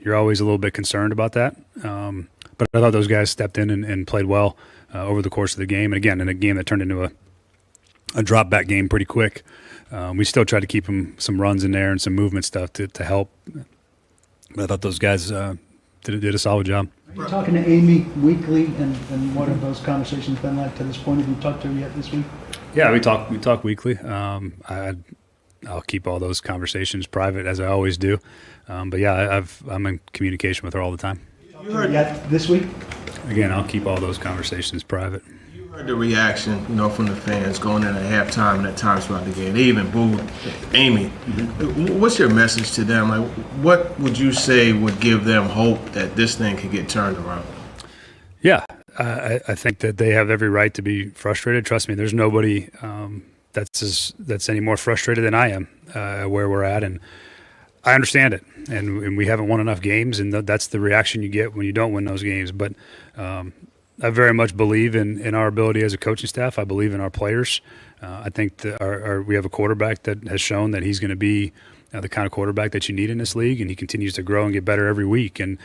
you're always a little bit concerned about that. But I thought those guys stepped in and played well over the course of the game. And again, in a game that turned into a drop back game pretty quick, we still tried to keep them some runs in there and some movement stuff to help. But I thought those guys did a solid job. Are you talking to Amy weekly, and what have those conversations been like to this point? Have you talked to her yet this week? Yeah, we talk weekly. I'll keep all those conversations private as I always do. But yeah, I'm in communication with her all the time. You heard yet this week? Again, I'll keep all those conversations private. You heard the reaction, from the fans going into halftime and at times throughout the game. They even booed Amy. Mm-hmm. What's your message to them? Like, what would you say would give them hope that this thing could get turned around? Yeah, I think that they have every right to be frustrated. Trust me, there's nobody that's any more frustrated than I am where we're at, and I understand it. And we haven't won enough games, and that's the reaction you get when you don't win those games. But I very much believe in our ability as a coaching staff. I believe in our players. I think that we have a quarterback that has shown that he's going to be the kind of quarterback that you need in this league, and he continues to grow and get better every week. And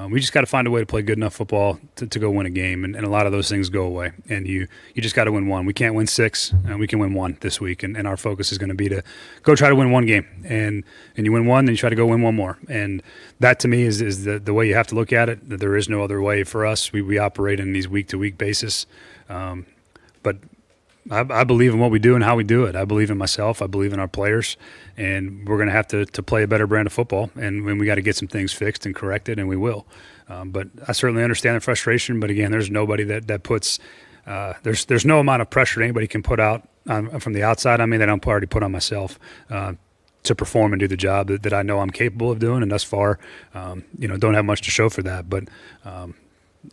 we just got to find a way to play good enough football to go win a game, and a lot of those things go away. And you just got to win one. We can't win 6, and we can win 1 this week. And our focus is going to be to go try to win 1 game. And you win 1, then you try to go win 1 more. And that to me is the way you have to look at it. That there is no other way for us. We operate in these week-to-week basis. But I believe in what we do and how we do it. I believe in myself. I believe in our players, and we're going to have to play a better brand of football. And we got to get some things fixed and corrected, and we will. But I certainly understand the frustration. But again, there's nobody that puts there's no amount of pressure anybody can put out from the outside on me that I'm already put on myself to perform and do the job that I know I'm capable of doing. And thus far, don't have much to show for that. But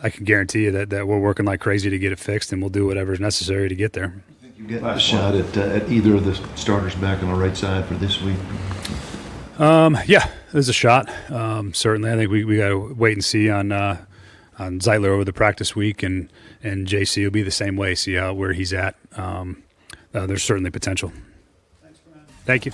I can guarantee you that we're working like crazy to get it fixed, and we'll do whatever is necessary to get there. You get a shot at either of the starters back on the right side for this week? Yeah, there's a shot. Certainly, I think we got to wait and see on Zeitler over the practice week, and JC will be the same way. See where he's at. There's certainly potential. Thanks, Brian. Thank you.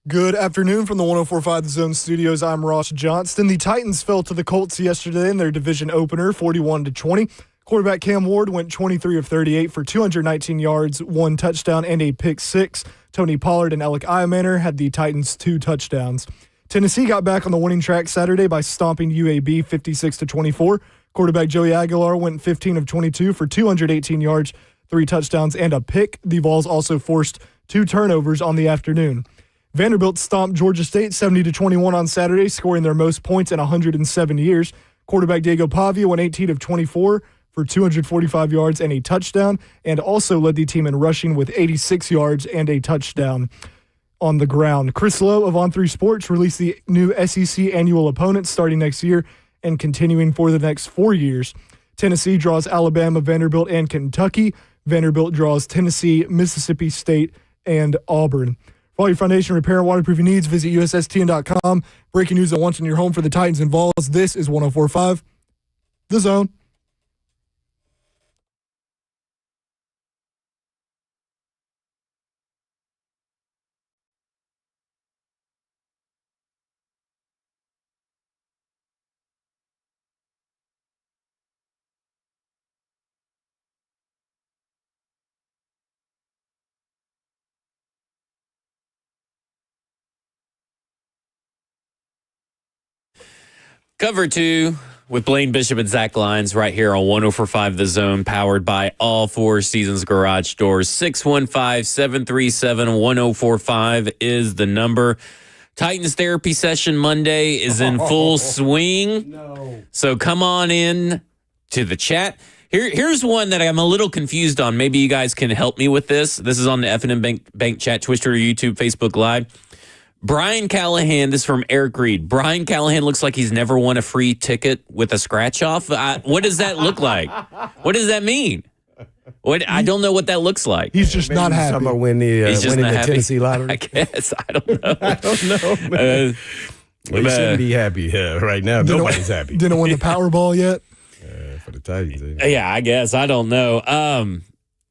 Good afternoon from the 104.5 The Zone Studios. I'm Ross Johnston. The Titans fell to the Colts yesterday in their division opener, 41-20. Quarterback Cam Ward went 23 of 38 for 219 yards, 1 touchdown, and a pick 6. Tony Pollard and Alec Iamaner had the Titans 2 touchdowns. Tennessee got back on the winning track Saturday by stomping UAB 56-24. Quarterback Joey Aguilar went 15 of 22 for 218 yards, 3 touchdowns, and a pick. The Vols also forced 2 turnovers on the afternoon. Vanderbilt stomped Georgia State 70-21 on Saturday, scoring their most points in 107 years. Quarterback Diego Pavia went 18 of 24 for 245 yards and a touchdown, and also led the team in rushing with 86 yards and a touchdown on the ground. Chris Lowe of On3 Sports released the new SEC annual opponents starting next year. and continuing for the next 4 years. Tennessee draws Alabama, Vanderbilt, and Kentucky. Vanderbilt draws Tennessee, Mississippi State, and Auburn. For all your foundation repair and waterproofing needs, visit USSTN.com. Breaking news at once in your home for the Titans and Vols. This is 104.5 The Zone. Cover 2 with Blaine Bishop and Zach Lyons right here on 104.5 The Zone, powered by All Four Seasons Garage Doors. 615-737-1045 is the number. Titans therapy session Monday is in full swing. No. So come on in to the chat. Here's one that I'm a little confused on. Maybe you guys can help me with this. This is on the F&M Bank chat, Twitch, Twitter, YouTube, Facebook Live. Brian Callahan, this is from Eric Reed. Brian Callahan looks like he's never won a free ticket with a scratch off. What does that look like? What does that mean? I don't know what that looks like. He's just not happy. Talking about winning the Tennessee lottery. I guess. I don't know. I don't know, man. Well, you shouldn't be happy right now. Nobody's happy. Didn't win the Powerball yet? For the Titans. Yeah, I guess. I don't know.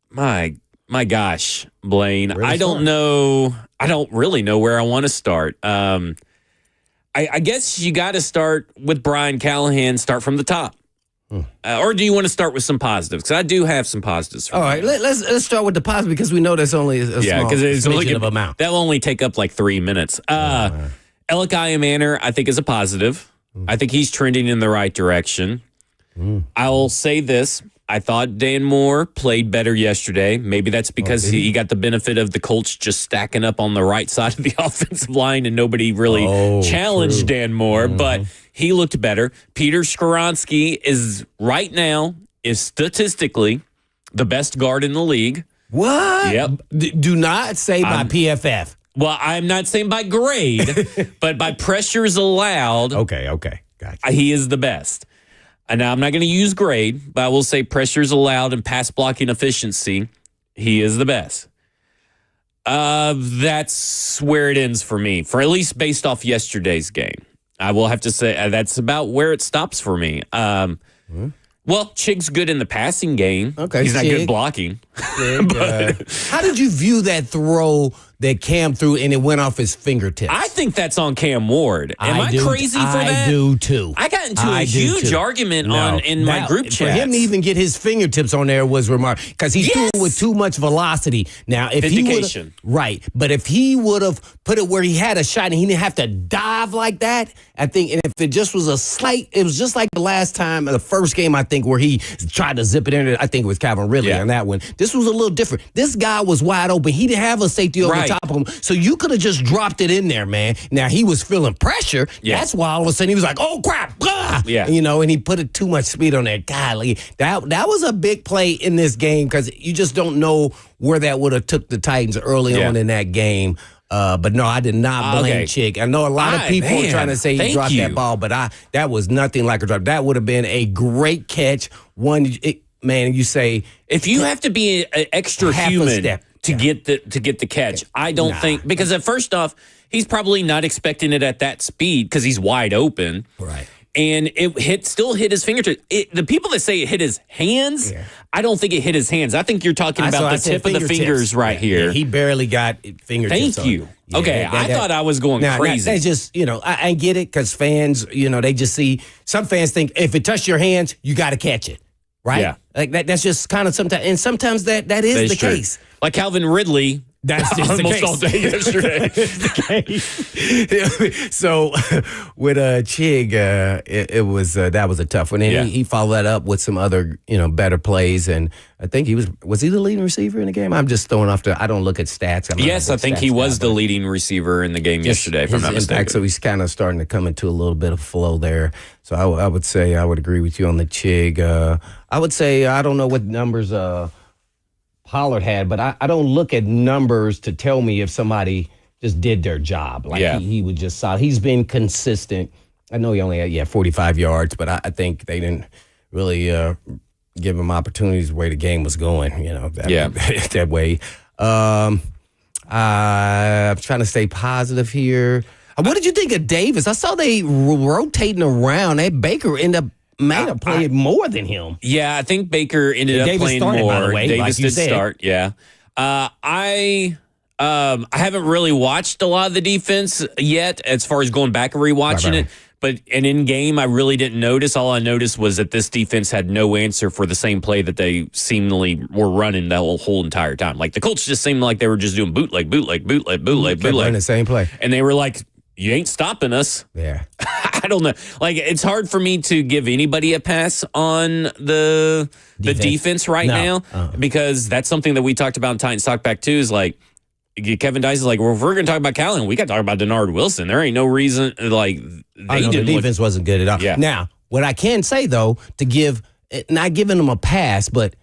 My gosh, Blaine. I don't know. I don't really know where I want to start. I guess you got to start with Brian Callahan, start from the top. Or do you want to start with some positives? Because I do have some positives. All right, let's start with the positive because we know that's only a small smidgen of amount. That'll only take up like 3 minutes. Elikiah Manor, I think, is a positive. I think he's trending in the right direction. I'll say this. I thought Dan Moore played better yesterday. Maybe that's because he got the benefit of the Colts just stacking up on the right side of the offensive line and nobody really challenged Dan Moore, but he looked better. Peter Skoronski is right now statistically the best guard in the league. What? Yep. Do not say by PFF. Well, I'm not saying by grade, but by pressures allowed. Okay. Gotcha. He is the best. And now I'm not going to use grade, but I will say pressures allowed and pass blocking efficiency. He is the best. That's where it ends for me, for at least based off yesterday's game. I will have to say that's about where it stops for me. Well, Chig's good in the passing game. Okay, he's not good blocking. How did you view that throw that Cam threw and it went off his fingertips? I think that's on Cam Ward. Am I crazy for that? I do too. I got into a huge argument in my group chat. For him to even get his fingertips on there was remarkable because he threw it with too much velocity. Now, if Vindication. but if he would have put it where he had a shot and he didn't have to dive like that, I think, and if it just was it was just like the last time, the first game, I think, where he tried to zip it in. I think it was Calvin Ridley on that one. This was a little different. This guy was wide open. He didn't have a safety over top of him. So you could have just dropped it in there, man. Now, he was feeling pressure. Yeah. That's why all of a sudden he was like, oh, crap. Blah! Yeah. And he put too much speed on there. Golly, that was a big play in this game because you just don't know where that would have took the Titans early on in that game. But no, I did not blame Chick. I know a lot of people are trying to say he dropped that ball, but that was nothing like a drop. That would have been a great catch. Man, you say if you have to be an extra human to get the catch, I don't think, because at first off, he's probably not expecting it at that speed because he's wide open. Right. And it still hit his fingertips. The people that say it hit his hands, I don't think it hit his hands. I think you're talking about the tip of the fingers here. Yeah, he barely got fingertips. Thank you. Yeah, okay, I thought I was going crazy. They just, I get it because fans, they just see, some fans think if it touched your hands, you got to catch it. Right? Yeah. Like that's just kind of sometimes, and sometimes that is the case. Like Calvin Ridley. That's just almost all day yesterday. So with Chig, it was that was a tough one, and he followed that up with some other better plays, and I think he was he the leading receiver in the game? I'm just throwing off I don't look at stats. Yes, I think he was the leading receiver in the game yesterday, if I'm not mistaken. So he's kind of starting to come into a little bit of flow there. So I would say I would agree with you on the Chig. I would say I don't know what numbers Pollard had, but I don't look at numbers to tell me if somebody just did their job. Like he was just solid. He's been consistent I know he only had 45 yards, but I think they didn't really give him opportunities the way the game was going. That way. I'm trying to stay positive here. What did you think of Davis? I saw they rotating around. Baker may have played more than him. Yeah, I think Baker ended up Davis playing started, more. by the way, Davis like you did said. start, yeah. I haven't really watched a lot of the defense yet as far as going back and rewatching Right. it. But in game, I really didn't notice. All I noticed was that this defense had no answer for the same play that they seemingly were running the whole entire time. Like the Colts just seemed like they were just doing bootleg. Kept running the same play. And they were like, you ain't stopping us. Yeah. I don't know. Like, it's hard for me to give anybody a pass on the defense right No. now because that's something that we talked about in Titans Talk Back too. Is like Kevin Dice is like, well, if we're going to talk about Callahan, we got to talk about Denard Wilson. There ain't no reason like they The didn't defense wasn't good at all. Yeah. Now, what I can say though, not giving them a pass, but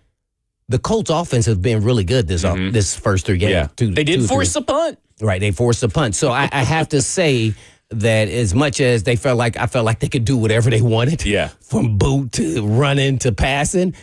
the Colts offense has been really good this first 3 games. Yeah, they did force a a punt. Right, they forced a punt. So I have to say that as much as I felt like they could do whatever they wanted. Yeah. From boot to running to passing.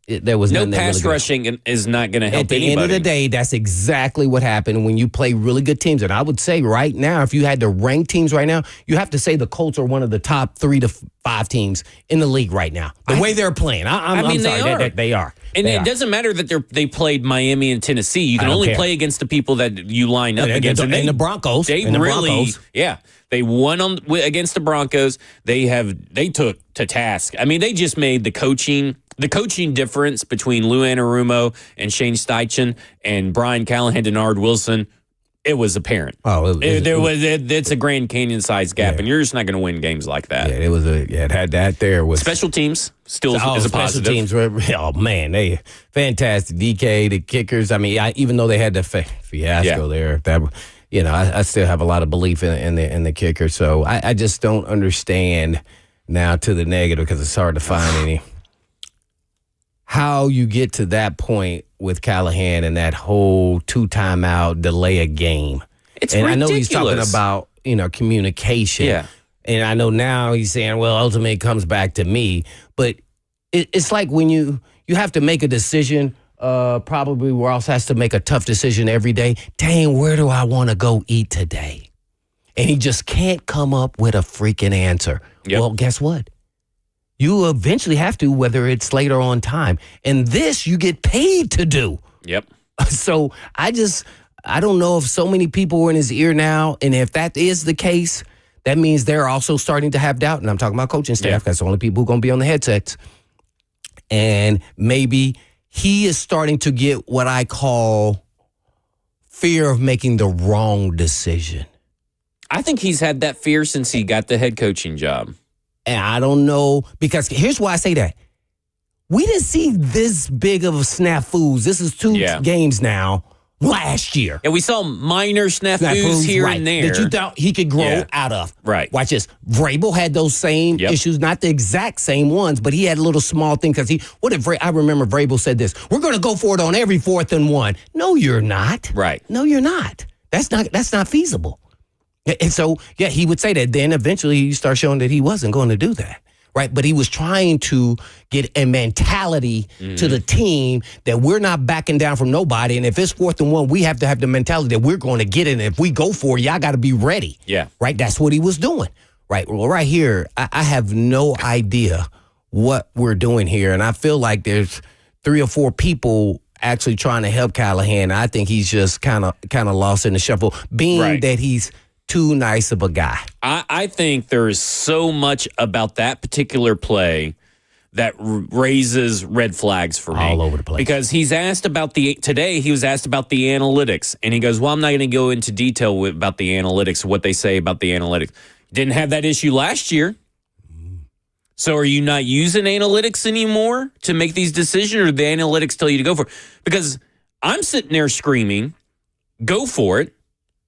There was No nothing that pass really good. rushing is not going to help At the anybody. end of the day, that's exactly what happened when you play really good teams. And I would say right now, if you had to rank teams right now, you have to say the Colts are one of the top 3 to 5 teams in the league right now. The way they're playing. I'm sorry, they are. they are. And They it are. doesn't matter that they played Miami and Tennessee. You can I don't only care. play against the people that you line up against. And the Broncos. They and the really, Broncos. yeah, they won against the Broncos. They took to task. I mean, they just made the coaching difference between Lou Anarumo and Shane Steichen and Brian Callahan, Denard Wilson. It was apparent. It's a Grand Canyon sized gap, and you're just not going to win games like that. Yeah, it had that there. Was Special teams still is a special positive. teams were, they fantastic. DK, the kickers. I mean, even though they had the fiasco there, I still have a lot of belief in the kicker. So I just don't understand now to the negative because it's hard to find any. How you get to that point with Callahan and that whole 2 timeout delay a game. It's and ridiculous. I know he's talking about, communication. Yeah. And I know now he's saying, well, ultimately it comes back to me. But it's like when you have to make a decision, probably Ross has to make a tough decision every day. Dang, where do I want to go eat today? And he just can't come up with a freaking answer. Yep. Well, guess what? You eventually have to, whether it's late or on time. And this you get paid to do. Yep. So I don't know if so many people are in his ear now. And if that is the case, that means they're also starting to have doubt. And I'm talking about coaching staff. Yeah. That's the only people who are going to be on the headsets. And maybe he is starting to get what I call fear of making the wrong decision. I think he's had that fear since he got the head coaching job. And I don't know, because here's why I say that. We didn't see this big of a snafus. This is 2 games now last year. Yeah, we saw minor snafus here right, and there. that you thought he could grow out of. Right. Watch this. Vrabel had those same issues, not the exact same ones, but he had a little small thing because I remember Vrabel said this, we're going to go for it on every 4th and 1. No, you're not. Right. No, you're not. That's not feasible. And so, he would say that. Then eventually you start showing that he wasn't going to do that. Right. But he was trying to get a mentality to the team that we're not backing down from nobody. And if it's 4th and 1, we have to have the mentality that we're going to get it. And if we go for it, y'all got to be ready. Yeah. Right. That's what he was doing. Right. Well, right here, I have no idea what we're doing here. And I feel like there's 3 or 4 people actually trying to help Callahan. I think he's just kind of lost in the shuffle, being that he's too nice of a guy. I think there is so much about that particular play that raises red flags for me. All over the place. Because he was asked about the analytics, and he goes, well, I'm not going to go into detail about the analytics, what they say about the analytics. Didn't have that issue last year. So are you not using analytics anymore to make these decisions, or the analytics tell you to go for it? Because I'm sitting there screaming, go for it.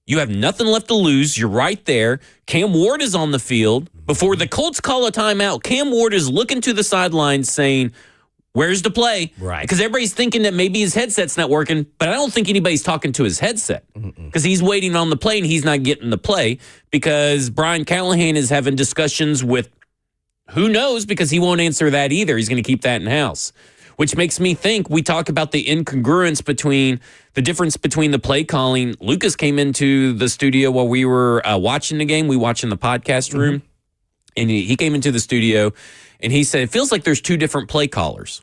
You have nothing left to lose. You're right there. Cam Ward is on the field. Before the Colts call a timeout, Cam Ward is looking to the sidelines saying, Where's the play? Right. Because everybody's thinking that maybe his headset's not working, but I don't think anybody's talking to his headset because he's waiting on the play and he's not getting the play because Brian Callahan is having discussions with who knows because he won't answer that either. He's going to keep that in-house, which makes me think we talk about the incongruence between the difference between the play calling. Lucas came into the studio while we were watching the game. We watched in the podcast room, and he came into the studio, and he said, it feels like there's two different play callers.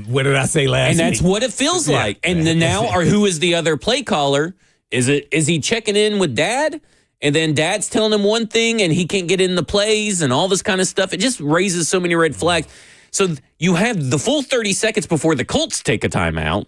What did I say last And that's week? what it feels like. And then now, or who is the other play caller? Is he checking in with Dad? And then Dad's telling him one thing, and he can't get in the plays and all this kind of stuff. It just raises so many red flags. So you have the full 30 seconds before the Colts take a timeout.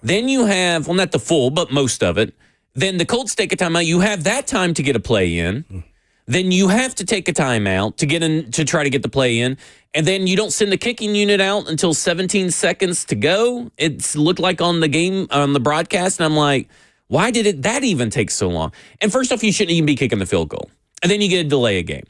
Then you have, well, not the full, but most of it. Then the Colts take a timeout. You have that time to get a play in. Then you have to take a timeout to get in to try to get the play in. And then you don't send the kicking unit out until 17 seconds to go. It looked like on the game, on the broadcast. And I'm like, why did that even take so long? And first off, you shouldn't even be kicking the field goal. And then you get a delay a game.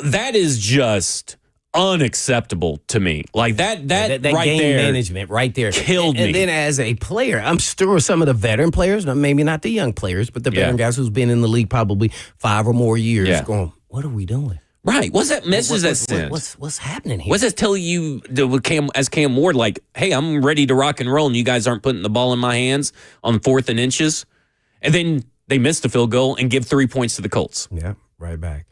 That is just unacceptable to me. Like that right game there management right there killed me. And then as a player, I'm sure some of the veteran players, maybe not the young players, but the veteran guys who's been in the league probably 5 or more years going, what are we doing? Right. What's that message that sends? What's happening here? What's that tell you as Cam Ward, like, hey, I'm ready to rock and roll, and you guys aren't putting the ball in my hands on 4th and inches? And then they miss the field goal and give 3 points to the Colts. Yeah, right back.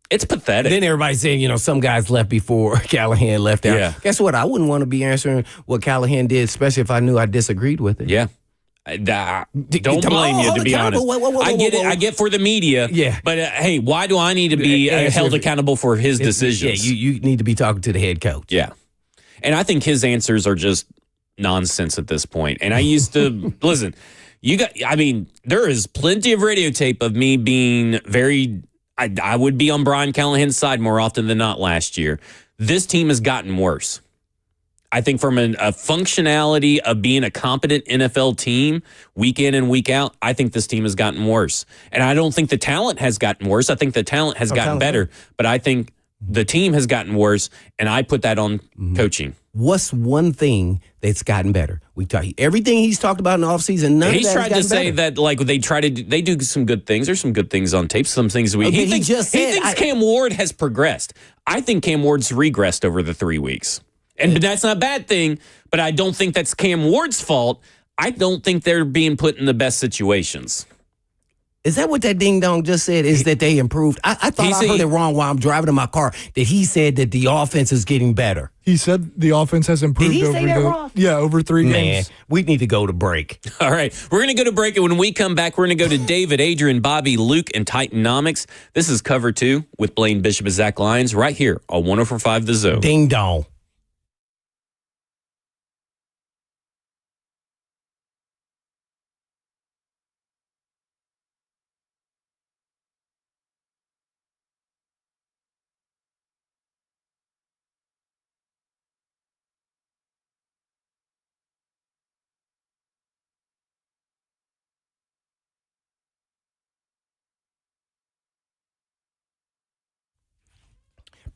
It's pathetic. Then everybody's saying, some guys left before Callahan left out. Yeah. Guess what? I wouldn't want to be answering what Callahan did, especially if I knew I disagreed with it. Yeah. Don't blame you, to be honest. I get it. I get for the media. Yeah. But hey, why do I need to be held accountable for his decisions? Yeah, you need to be talking to the head coach. Yeah. And I think his answers are just nonsense at this point. And I used to listen. There is plenty of radio tape of me being very. I would be on Brian Callahan's side more often than not last year. This team has gotten worse. I think from a functionality of being a competent NFL team week in and week out, I think this team has gotten worse. And I don't think the talent has gotten worse. I think the talent has gotten better. But I think the team has gotten worse, and I put that on coaching. What's one thing that's gotten better? Everything he's talked about in the offseason, He's tried to say that like they do some good things. There's some good things on tape. Some things he thinks Cam Ward has progressed. I think Cam Ward's regressed over the 3 weeks. But that's not a bad thing, but I don't think that's Cam Ward's fault. I don't think they're being put in the best situations. Is that what that ding dong just said? Is that they improved? I thought I heard it wrong while I'm driving in my car. That he said that the offense is getting better. He said the offense has improved Did he say that, Ross? over 3 games. Man, we need to go to break. All right, we're going to go to break, and when we come back, we're going to go to David, Adrian, Bobby, Luke, and Titanomics. This is Cover 2 with Blaine Bishop and Zach Lyons right here on 104.5 The Zone. Ding dong.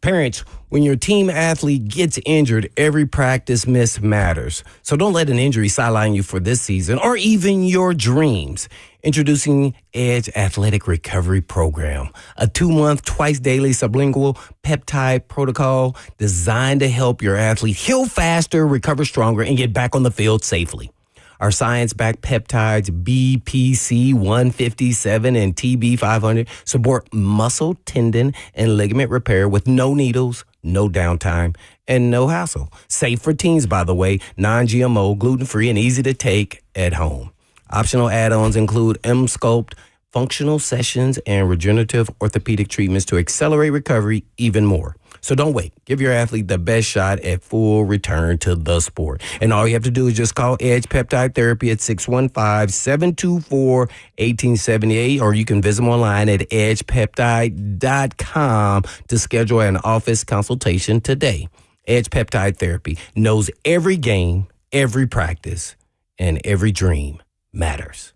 Parents, when your team athlete gets injured, every practice miss matters. So don't let an injury sideline you for this season or even your dreams. Introducing Edge Athletic Recovery Program, a 2-month, twice daily sublingual peptide protocol designed to help your athlete heal faster, recover stronger, and get back on the field safely. Our science-backed peptides BPC 157 and TB 500 support muscle, tendon, and ligament repair with no needles, no downtime, and no hassle. Safe for teens, by the way, non-GMO, gluten-free, and easy to take at home. Optional add-ons include M-Sculpt, functional sessions, and regenerative orthopedic treatments to accelerate recovery even more. So don't wait. Give your athlete the best shot at full return to the sport. And all you have to do is just call Edge Peptide Therapy at 615-724-1878, or you can visit them online at edgepeptide.com to schedule an office consultation today. Edge Peptide Therapy knows every game, every practice, and every dream matters.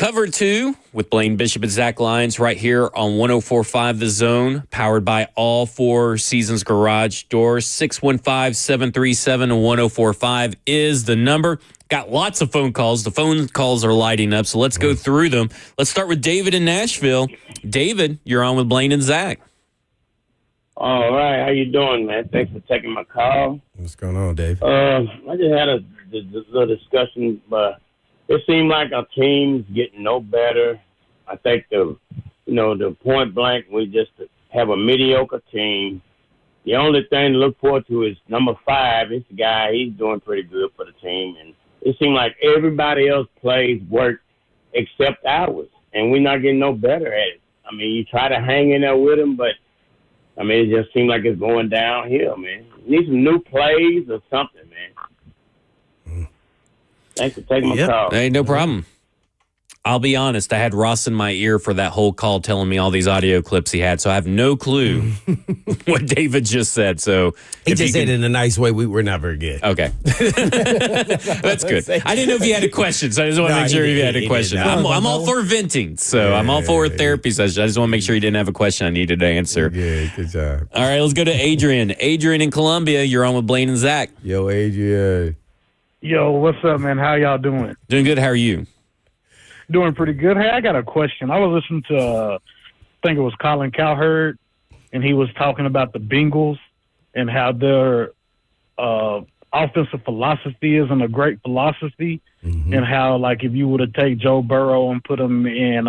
Cover 2 with Blaine Bishop and Zach Lyons right here on 104.5 The Zone, powered by all four Seasons Garage Doors. 615-737-1045 is the number. Got lots of phone calls. The phone calls are lighting up, so let's go through them. Let's start with David in Nashville. David, you're on with Blaine and Zach. All right, how you doing, man? Thanks for taking my call. What's going on, Dave? I just had a little discussion, but it seemed like our team's getting no better. I think the point blank, we just have a mediocre team. The only thing to look forward to is number 5. This guy, he's doing pretty good for the team, and it seemed like everybody else plays work except ours, and we're not getting no better at it. I mean, you try to hang in there with him, but I mean, it just seems like it's going downhill, man. Need some new plays or something, man. Thanks for taking my call. Hey, no problem. I'll be honest. I had Ross in my ear for that whole call telling me all these audio clips he had, so I have no clue what David just said. So He just said it in a nice way. We were not very good. Okay. That's good. I didn't know if you had a question, so I just want to No, make sure he if you had did, a he question. did. I'm all for venting, so I'm all for a therapy session. I just want to make sure you didn't have a question I needed to answer. Good job. All right, let's go to Adrian. Adrian in Columbia, you're on with Blaine and Zach. Yo, Adrian. Yo, what's up, man? How y'all doing? Doing good. How are you? Doing pretty good. Hey, I got a question. I was listening to, I think it was Colin Cowherd, and he was talking about the Bengals and how their offensive philosophy isn't a great philosophy, and how, like, if you were to take Joe Burrow and put him in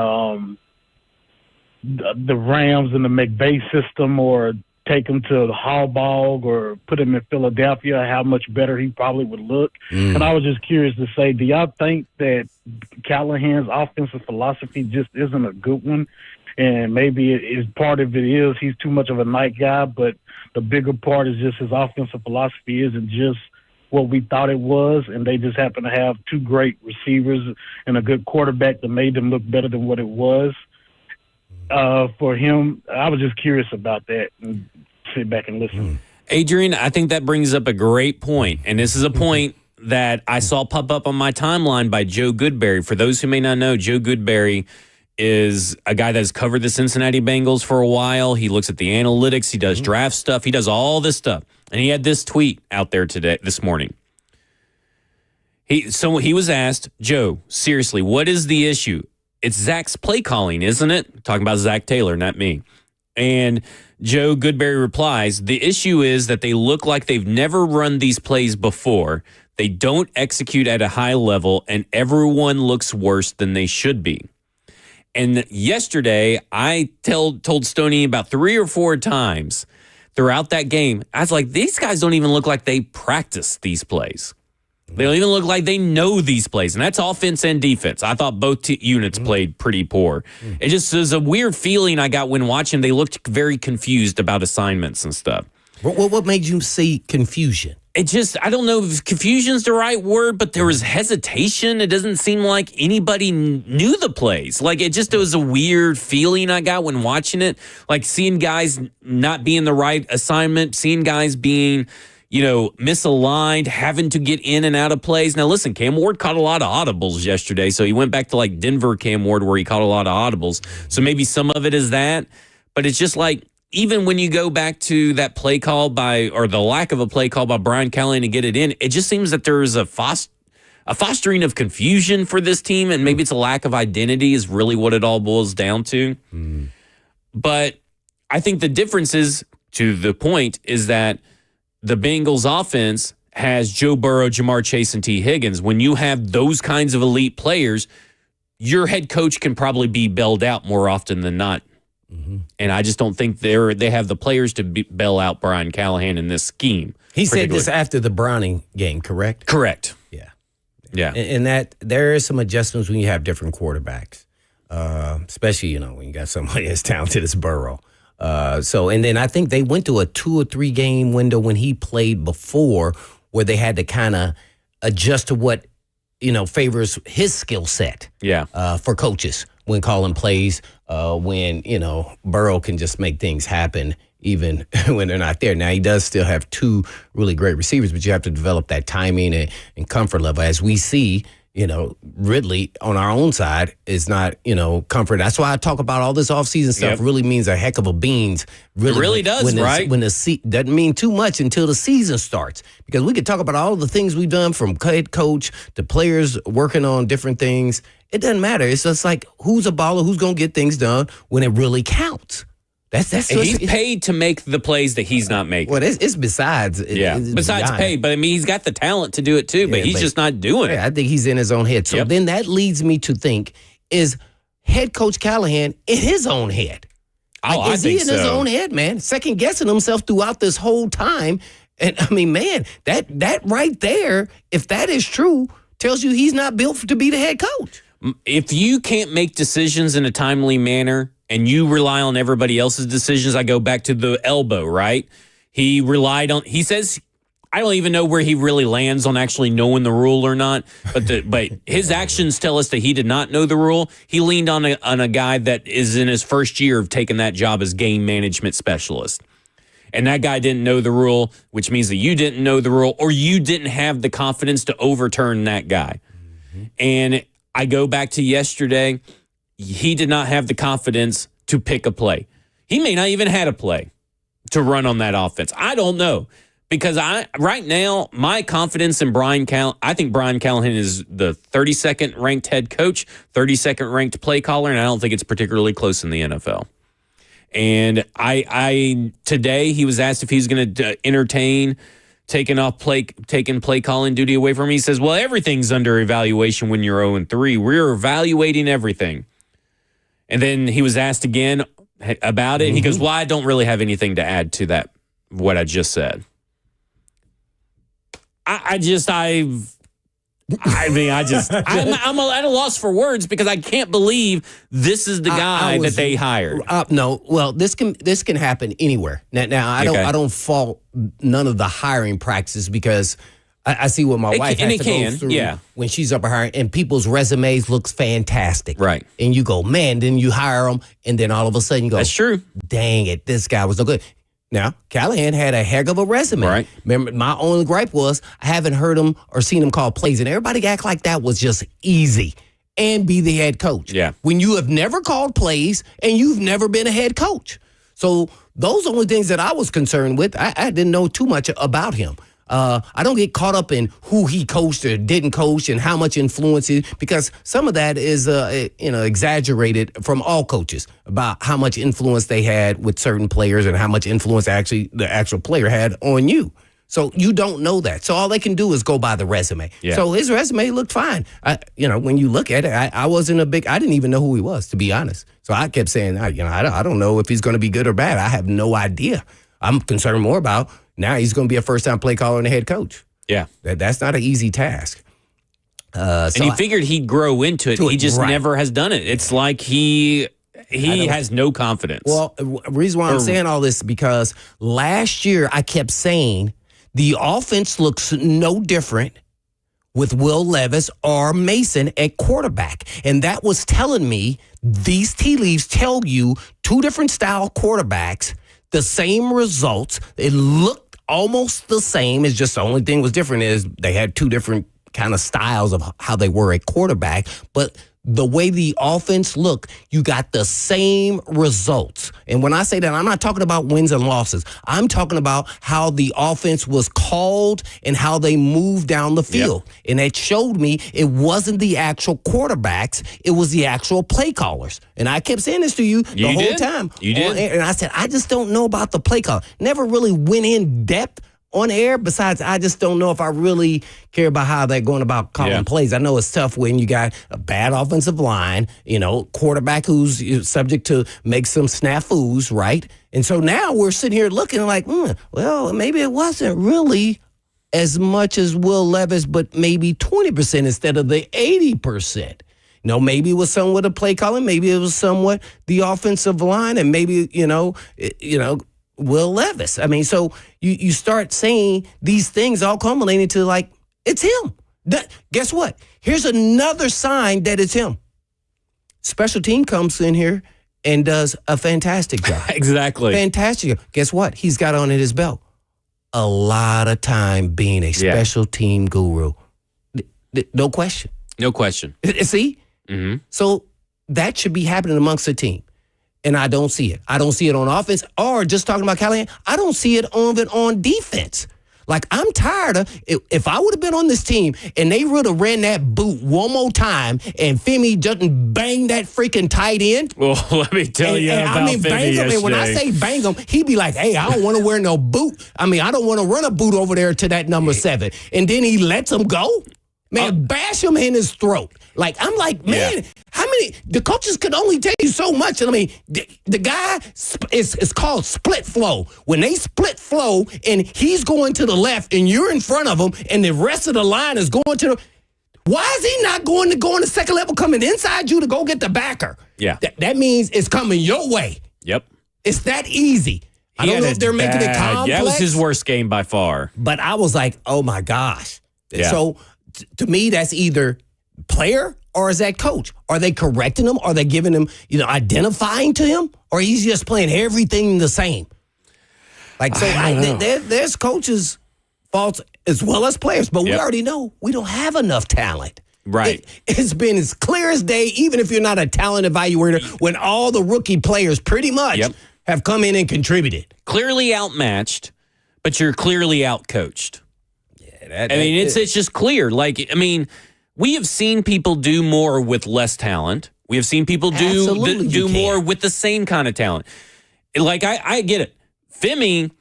the Rams and the McVay system, or take him to the Harbaugh or put him in Philadelphia, how much better he probably would look. And I was just curious to say, do y'all think that Callahan's offensive philosophy just isn't a good one? And maybe part of it is he's too much of a night guy, but the bigger part is just his offensive philosophy isn't just what we thought it was, and they just happen to have 2 great receivers and a good quarterback that made them look better than what it was. For him, I was just curious about that, and sit back and listen. Adrian, I think that brings up a great point, and this is a point that I saw pop up on my timeline by Joe Goodberry. For those who may not know, Joe Goodberry is a guy that's covered the Cincinnati Bengals for a while. He looks at the analytics. He does draft stuff. He does all this stuff. And he had this tweet out there this morning. He was asked, Joe, seriously, what is the issue? It's Zach's play calling, isn't it? Talking about Zach Taylor, not me. And Joe Goodberry replies, the issue is that they look like they've never run these plays before. They don't execute at a high level, and everyone looks worse than they should be. And yesterday, I told Stoney about 3 or 4 times throughout that game, I was like, these guys don't even look like they practice these plays. They don't even look like they know these plays, and that's offense and defense. I thought both units played pretty poor. It just was a weird feeling I got when watching. They looked very confused about assignments and stuff. What made you see confusion? It just, I don't know if confusion's the right word, but there was hesitation. It doesn't seem like anybody knew the plays. Like, it was a weird feeling I got when watching it. Like, seeing guys not being the right assignment, seeing guys being, misaligned, having to get in and out of plays. Now, listen, Cam Ward caught a lot of audibles yesterday, so he went back to, like, Denver Cam Ward where he caught a lot of audibles. So maybe some of it is that, but it's just like, even when you go back to that play call or the lack of a play call by Brian Callahan to get it in, it just seems that there is a fostering of confusion for this team, and maybe it's a lack of identity is really what it all boils down to. But I think the difference is, to the point, is that the Bengals offense has Joe Burrow, Jamar Chase, and T. Higgins. When you have those kinds of elite players, your head coach can probably be bailed out more often than not. And I just don't think they have the players to bail out Brian Callahan in this scheme. He said this after the Browning game, correct? Correct. Yeah. And that there is some adjustments when you have different quarterbacks, especially, when you got somebody as talented as Burrow. And then I think they went to a 2 or 3 game window when he played before, where they had to kind of adjust to what, favors his skill set. For coaches when calling plays, when, Burrow can just make things happen even when they're not there. Now, he does still have 2 really great receivers, but you have to develop that timing and comfort level. As we see, Ridley on our own side is not, comfort. That's why I talk about all this offseason stuff. Yep. Really means a heck of a beans. Really, It really does, right? When doesn't mean too much until the season starts, because we could talk about all the things we've done, from head coach to players working on different things. It doesn't matter. It's just like, who's a baller, who's going to get things done when it really counts. That's And he's paid to make the plays that he's not making. Well, it's besides. Besides pay, but I mean, he's got the talent to do it too, but he's just not doing it. I think he's in his own head. So then that leads me to think, is head coach Callahan in his own head? I is think he in his own head, man? Second guessing himself throughout this whole time. And I mean, man, that right there, if that is true, tells you he's not built to be the head coach. If you can't make decisions in a timely manner and you rely on everybody else's decisions, I go back to the elbow, right? He says, I don't even know where he really lands on actually knowing the rule or not, but his actions tell us that he did not know the rule. He leaned on a guy that is in his first year of taking that job as game management specialist. And that guy didn't know the rule, which means that you didn't know the rule, or you didn't have the confidence to overturn that guy. Mm-hmm. And I go back to yesterday. He did not have the confidence to pick a play. He may not even had a play to run on that offense. I don't know. Because right now, my confidence in I think Brian Callahan is the 32nd ranked head coach, 32nd ranked play caller, and I don't think it's particularly close in the NFL. And today he was asked if he's going to entertain taking play calling duty away from him. He says, well, everything's under evaluation when you're 0-3. We're evaluating everything. And then he was asked again about it. And he goes, well, I don't really have anything to add to that, what I just said. I'm at a loss for words, because I can't believe this is the guy that they hired. No, well, this can happen anywhere. Now I don't fault none of the hiring practices, because I see what my wife has to go through when she's up hiring, and people's resumes looks fantastic, right? And you go, man, then you hire them, and then all of a sudden you go, that's true. Dang it, this guy was no good. Now, Callahan had a heck of a resume. Right. Remember, my only gripe was I haven't heard him or seen him call plays, and everybody act like that was just easy and be the head coach. Yeah. When you have never called plays and you've never been a head coach. So those are the only things that I was concerned with. I didn't know too much about him. I don't get caught up in who he coached or didn't coach and how much influence he, because some of that is exaggerated from all coaches about how much influence they had with certain players and how much influence actually the actual player had on you. So you don't know that. So all they can do is go by the resume. Yeah. So his resume looked fine. When you look at it, I didn't even know who he was, to be honest. So I kept saying, I don't know if he's going to be good or bad. I have no idea. I'm concerned more about now he's going to be a first-time play caller and a head coach. Yeah. That's not an easy task. And he figured he'd grow into it. He just never has done it. It's like he has no confidence. Well, the reason why I'm saying all this is because last year I kept saying the offense looks no different with Will Levis or Mason at quarterback. And that was telling me these tea leaves tell you two different style quarterbacks, the same results. It looked almost the same. It's just the only thing was different is they had two different kind of styles of how they were at quarterback. But the way the offense looked, you got the same results. And when I say that, I'm not talking about wins and losses. I'm talking about how the offense was called and how they moved down the field. Yep. And it showed me it wasn't the actual quarterbacks, it was the actual play callers. And I kept saying this to you the whole time. You did. And I said, I just don't know about the play call. Never really went in depth on air. Besides, I just don't know if I really care about how they're going about calling plays. I know it's tough when you got a bad offensive line, quarterback who's subject to make some snafus, right? And so now we're sitting here looking like, well, maybe it wasn't really as much as Will Levis, but maybe 20% instead of the 80%. Maybe it was somewhat a play calling, maybe it was somewhat the offensive line, and maybe, Will Levis. I mean, so you start saying these things all culminating to like, it's him. Guess what? Here's another sign that it's him. Special team comes in here and does a fantastic job. Exactly. Fantastic. Guess what? He's got on his belt a lot of time being a special team guru. No question. No question. See? Mm-hmm. So that should be happening amongst the team. And I don't see it. I don't see it on offense, or just talking about Callahan, I don't see it on defense. Like, I'm tired of, if I would have been on this team and they would have ran that boot one more time and Femi doesn't bang that freaking tight end. Well, let me tell you about bang Femi him. And when I say bang him, he'd be like, hey, I don't want to wear no boot. I don't want to run a boot over there to that number 7. And then he lets him go. Man, bash him in his throat. Like, I'm like, man, how many? The coaches could only tell you so much. And the guy is called split flow. When they split flow and he's going to the left and you're in front of him and the rest of the line is going to the. Why is he not going to go on the second level, coming inside you to go get the backer? Yeah. That means it's coming your way. Yep. It's that easy. I don't know if they're making it complex. That was his worst game by far. But I was like, oh my gosh. Yeah. So to me, that's either player or is that coach? Are they correcting him? Are they giving him, identifying to him? Or he's just playing everything the same? Like, so there's coaches' faults as well as players, but we already know we don't have enough talent. Right. It's been as clear as day, even if you're not a talent evaluator, when all the rookie players pretty much have come in and contributed. Clearly outmatched, but you're clearly outcoached. It's just clear. Like, we have seen people do more with less talent. We have seen people do more with the same kind of talent. Like, I get it. Femi,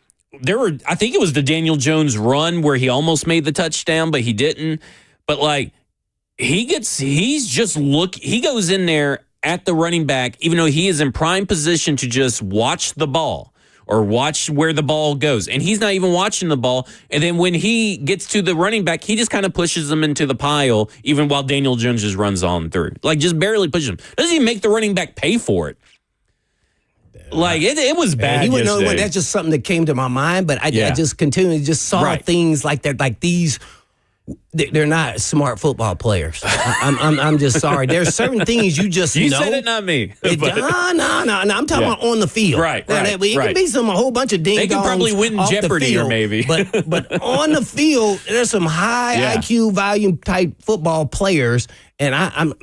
I think it was the Daniel Jones run where he almost made the touchdown, but he didn't. But like, he goes in there at the running back, even though he is in prime position to just watch the ball. Or watch where the ball goes. And he's not even watching the ball. And then when he gets to the running back, he just kind of pushes him into the pile, even while Daniel Jones just runs on through. Like, just barely pushes him. Doesn't even make the running back pay for it. Like, it was bad. He wouldn't know yesterday. that's just something that came to my mind, but I just continually just saw things like that, like these. They're not smart football players. I'm just sorry. There's certain things you just You know. said it, not me. No. I'm talking about on the field. Right. It can be a whole bunch of ding-dongs. They can probably win off Jeopardy the field, or maybe. but on the field, there's some high IQ volume type football players, and sometimes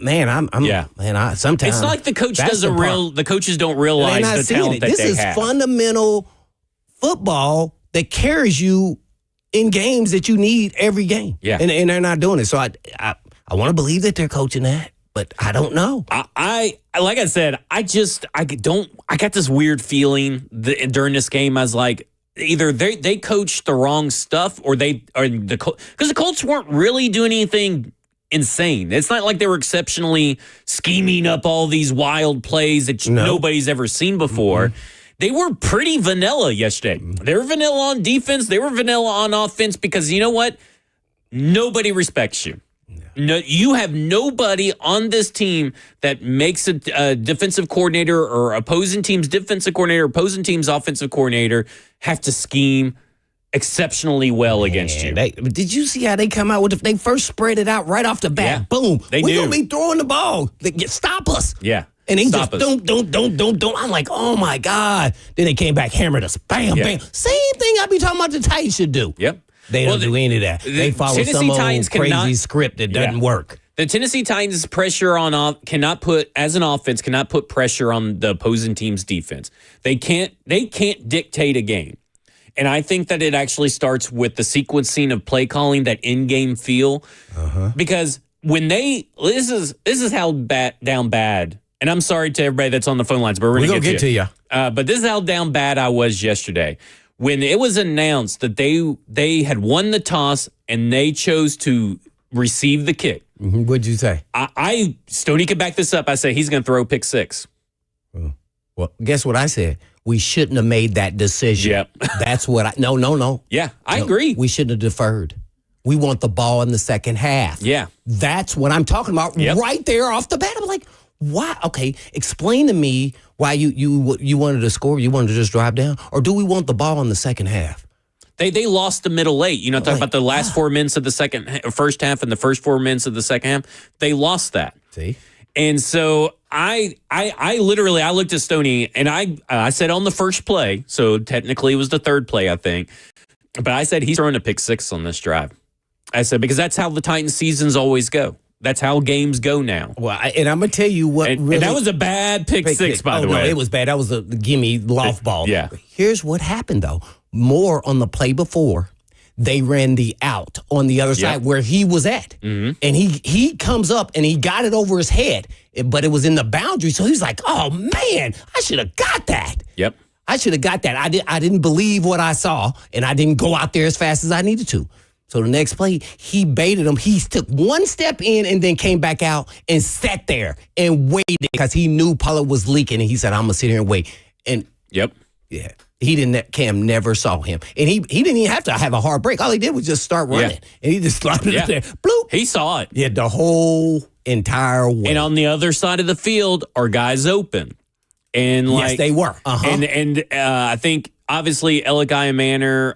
it's like the coach the coaches don't realize the talent that this they is have. Fundamental football that carries you in games that you need every game. Yeah. And they're not doing it. So I want to believe that they're coaching that, but I don't know. I like I said, I got this weird feeling during this game. I was like, either they coached the wrong stuff because the Colts weren't really doing anything insane. It's not like they were exceptionally scheming up all these wild plays that nobody's ever seen before. Mm-hmm. They were pretty vanilla yesterday. They were vanilla on defense. They were vanilla on offense because you know what? Nobody respects you. No, you have nobody on this team that makes a defensive coordinator or opposing team's defensive coordinator, opposing team's offensive coordinator have to scheme exceptionally well against you. Did you see how they come out with they first spread it out right off the bat? Yeah, boom. We're going to be throwing the ball. Stop us. Yeah. And he just don't. I'm like, oh my God. Then they came back, hammered us. Bam, bam. Same thing I be talking about the Titans should do. Yep. They don't do any of that. They follow Tennessee some Titans old crazy cannot, script that doesn't work. The Tennessee Titans pressure cannot put pressure on the opposing team's defense. They can't dictate a game. And I think that it actually starts with the sequencing of play calling, that in-game feel. Because when this is how down bad. And I'm sorry to everybody that's on the phone lines, but we're going to get to you. But this is how down bad I was yesterday. When it was announced that they had won the toss and they chose to receive the kick. Mm-hmm. What'd you say? Stoney could back this up. I say he's going to throw pick 6. Well, guess what I said? We shouldn't have made that decision. Yep. That's what No. Yeah, I agree. We shouldn't have deferred. We want the ball in the second half. Yeah. That's what I'm talking about right there off the bat. I'm like, why? Okay, explain to me why you wanted to score. You wanted to just drive down, or do we want the ball in the second half? They lost the middle 8. You know, talking about the last 4 minutes of the first half and the first 4 minutes of the second half. They lost that. See, and so I literally looked at Stoney and I said on the first play, so technically it was the third play I think, but I said he's throwing a pick 6 on this drive. I said because that's how the Titans seasons always go. That's how games go now. Well, and I'm gonna tell you what. And, really, and that was a bad pick six, by the way. No, it was bad. That was a gimme loft ball. Yeah. Here's what happened though. More on the play before, they ran the out on the other side where he was at, and he comes up and he got it over his head, but it was in the boundary. So he's like, "Oh man, I should have got that." Yep. I should have got that. I didn't believe what I saw, and I didn't go out there as fast as I needed to. So the next play, he baited him. He took one step in and then came back out and sat there and waited because he knew Pollard was leaking, and he said, "I'm gonna sit here and wait." And Yep. yeah, he didn't. Cam never saw him, and he didn't even have to have a hard break. All he did was just start running, and he just slapped it up there. Bloop. He saw it. Yeah, the whole entire way. And on the other side of the field are guys open. And yes, they were. And I think obviously Elikai Manor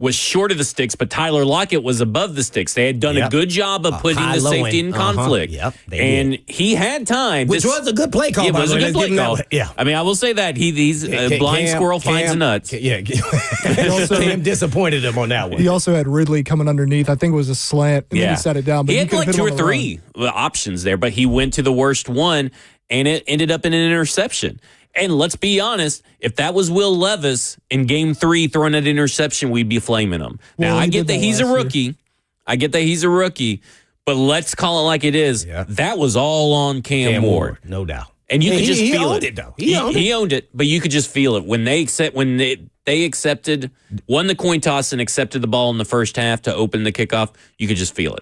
was short of the sticks, but Tyler Lockett was above the sticks. They had done a good job of putting the safety in conflict. Yep, and he had time. Which was a good play call. It was a good play call. Yeah. I mean, I will say that he's a blind squirrel finds nuts. Yeah. Cam disappointed him on that one. He also had Ridley coming underneath. I think it was a slant, and then Yeah. he set it down. But He had could've like hit two him or on the run. three options there, but he went to the worst one, and it ended up in an interception. And let's be honest, if that was Will Levis in game 3 throwing an interception, we'd be flaming him. Well, Now, I he get did that that he's a last year. rookie. I get that he's a rookie, but let's call it like it is. Yeah. That was all on Cam Ward. No doubt. And you Yeah, could just he feel owned it. it, though. He owned it, but you could just feel it when they won the coin toss and accepted the ball in the first half to open the kickoff. You could just feel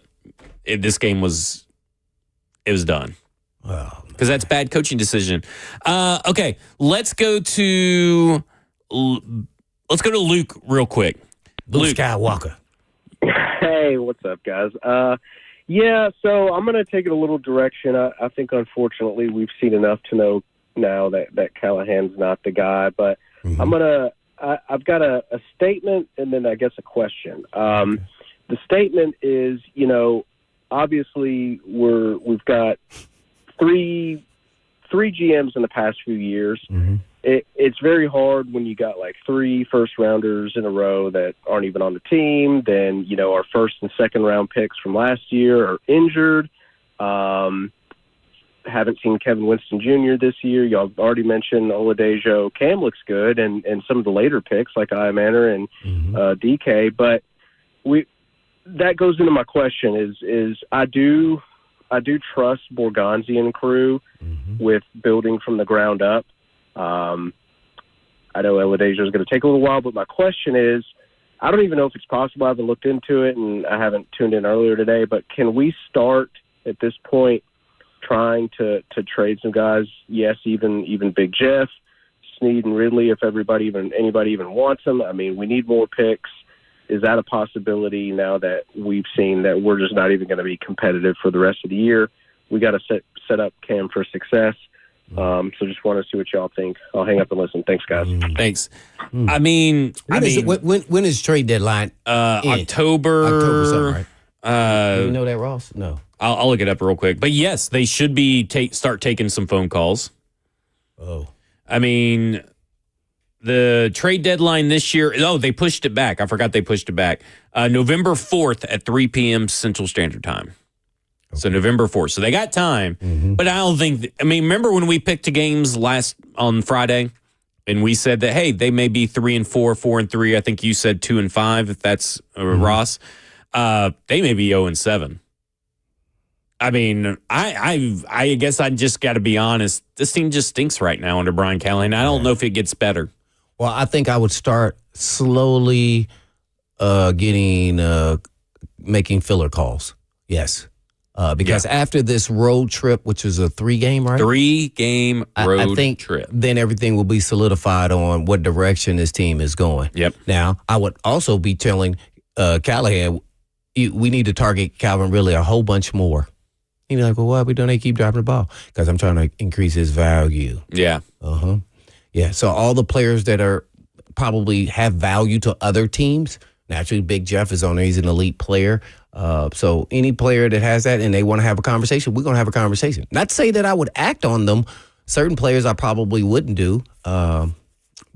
it. This game was done. Well, Because that's bad coaching decision. Okay, let's go to Luke real quick. Luke Skywalker. Hey, what's up, guys? Yeah, so I'm going to take it a little direction. I think, unfortunately, we've seen enough to know now that Callahan's not the guy. But I've got a statement and then I guess a question. The statement is, obviously we've got three GMs in the past few years. Mm-hmm. It's very hard when you got like 3 first-rounders in a row that aren't even on the team. Then, our first and second-round picks from last year are injured. Haven't seen Kevin Winston Jr. this year. Y'all already mentioned Oladejo. Cam looks good, and some of the later picks like Manor and DK. But that goes into my question is I do trust Borgonzi and crew with building from the ground up. I know Oladejo is going to take a little while, but my question is, I don't even know if it's possible. I haven't looked into it, and I haven't tuned in earlier today, but can we start at this point trying to trade some guys? Yes, even Big Jeff, Snead, and Ridley, if anybody even wants them. I mean, we need more picks. Is that a possibility now that we've seen that we're just not even going to be competitive for the rest of the year? We got to set up Cam for success. So just want to see what y'all think. I'll hang up and listen. Thanks, guys. Thanks. I mean, when is trade deadline? October something, right? You Uh, know that, Ross? No. I'll look it up real quick. But yes, they should be start taking some phone calls. Oh. I mean, the trade deadline this year. Oh, they pushed it back. I forgot they pushed it back. November 4th at 3 p.m. Central Standard Time. Okay. So November 4th. So they got time. Mm-hmm. But I don't think. I mean, remember when we picked the games on Friday, and we said that hey, they may be 3-4, 4-3. I think you said 2-5. If that's Ross, they may be 0-7. I mean, I guess I just got to be honest. This team just stinks right now under Brian Callahan. I don't know if it gets better. Well, I think I would start slowly making filler calls. Yes. Because after this road trip, which is a 3-game, right? 3-game road I think trip. Then everything will be solidified on what direction this team is going. Yep. Now, I would also be telling Callahan, we need to target Calvin Ridley a whole bunch more. He'd be like, well, why don't they keep dropping the ball? Because I'm trying to increase his value. Yeah. Yeah. So all the players that are probably have value to other teams, naturally, Big Jeff is on there. He's an elite player. So any player that has that and they want to have a conversation, we're going to have a conversation. Not to say that I would act on them. Certain players I probably wouldn't do.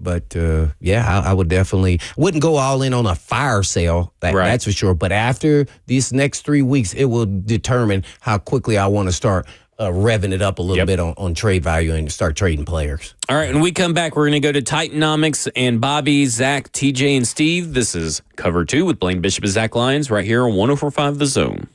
But yeah, I would definitely wouldn't go all in on a fire sale. That's for sure. But after these next 3 weeks, it will determine how quickly I want to start revving it up a little bit on trade value and start trading players. All right, when we come back, we're going to go to Titanomics and Bobby, Zach, TJ, and Steve. This is Cover 2 with Blaine Bishop and Zach Lyons right here on 104.5 The Zone.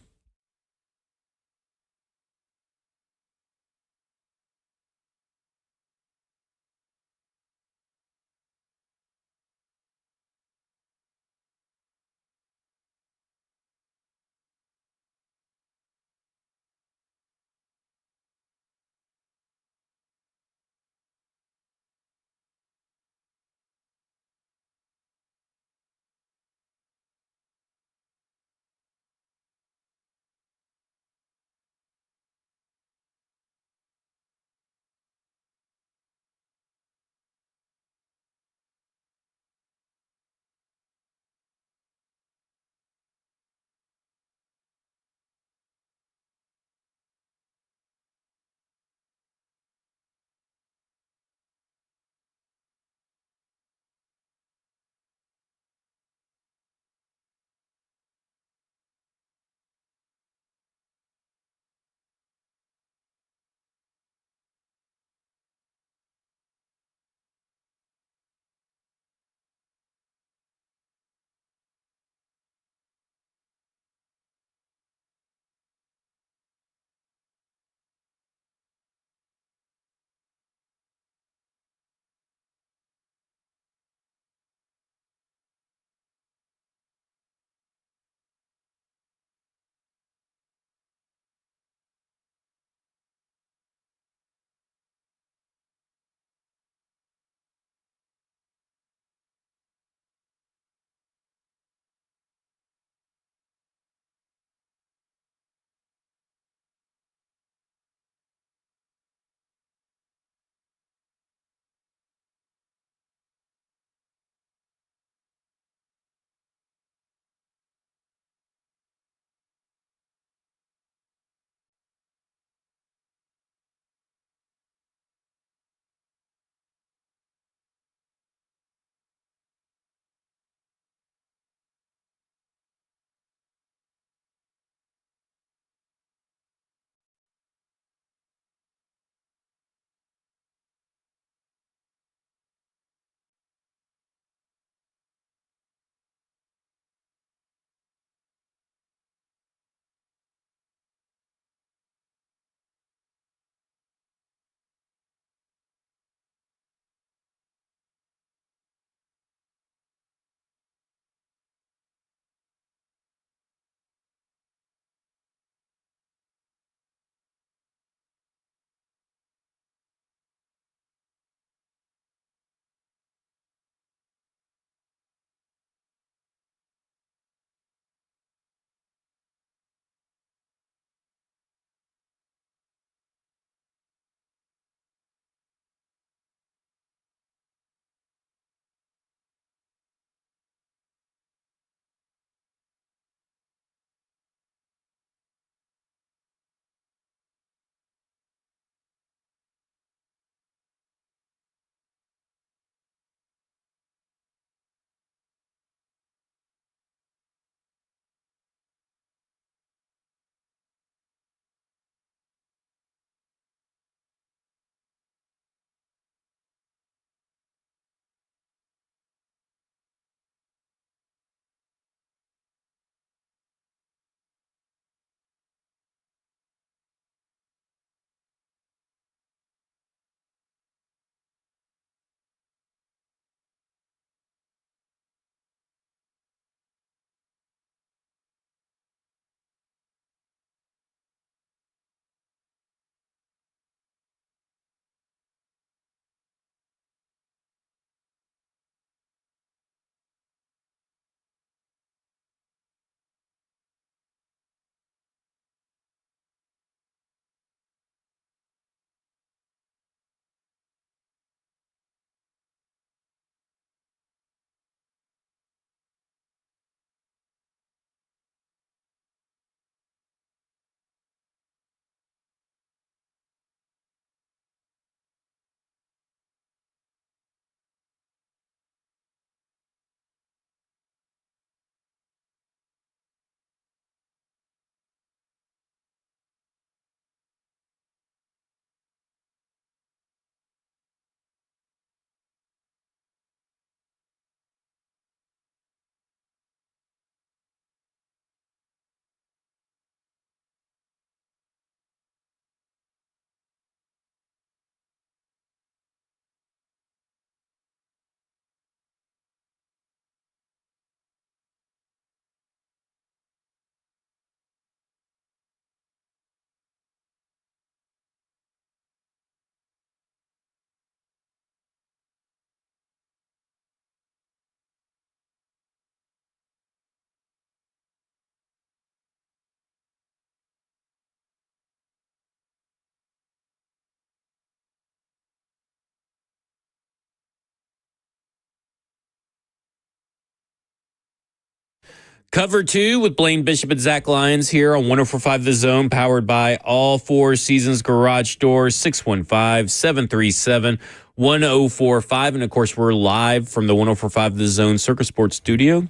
Cover 2 with Blaine Bishop and Zach Lyons here on 104.5 The Zone, powered by All Four Seasons Garage Doors, 615-737-1045. And, of course, we're live from the 104.5 The Zone Circus Sports Studio.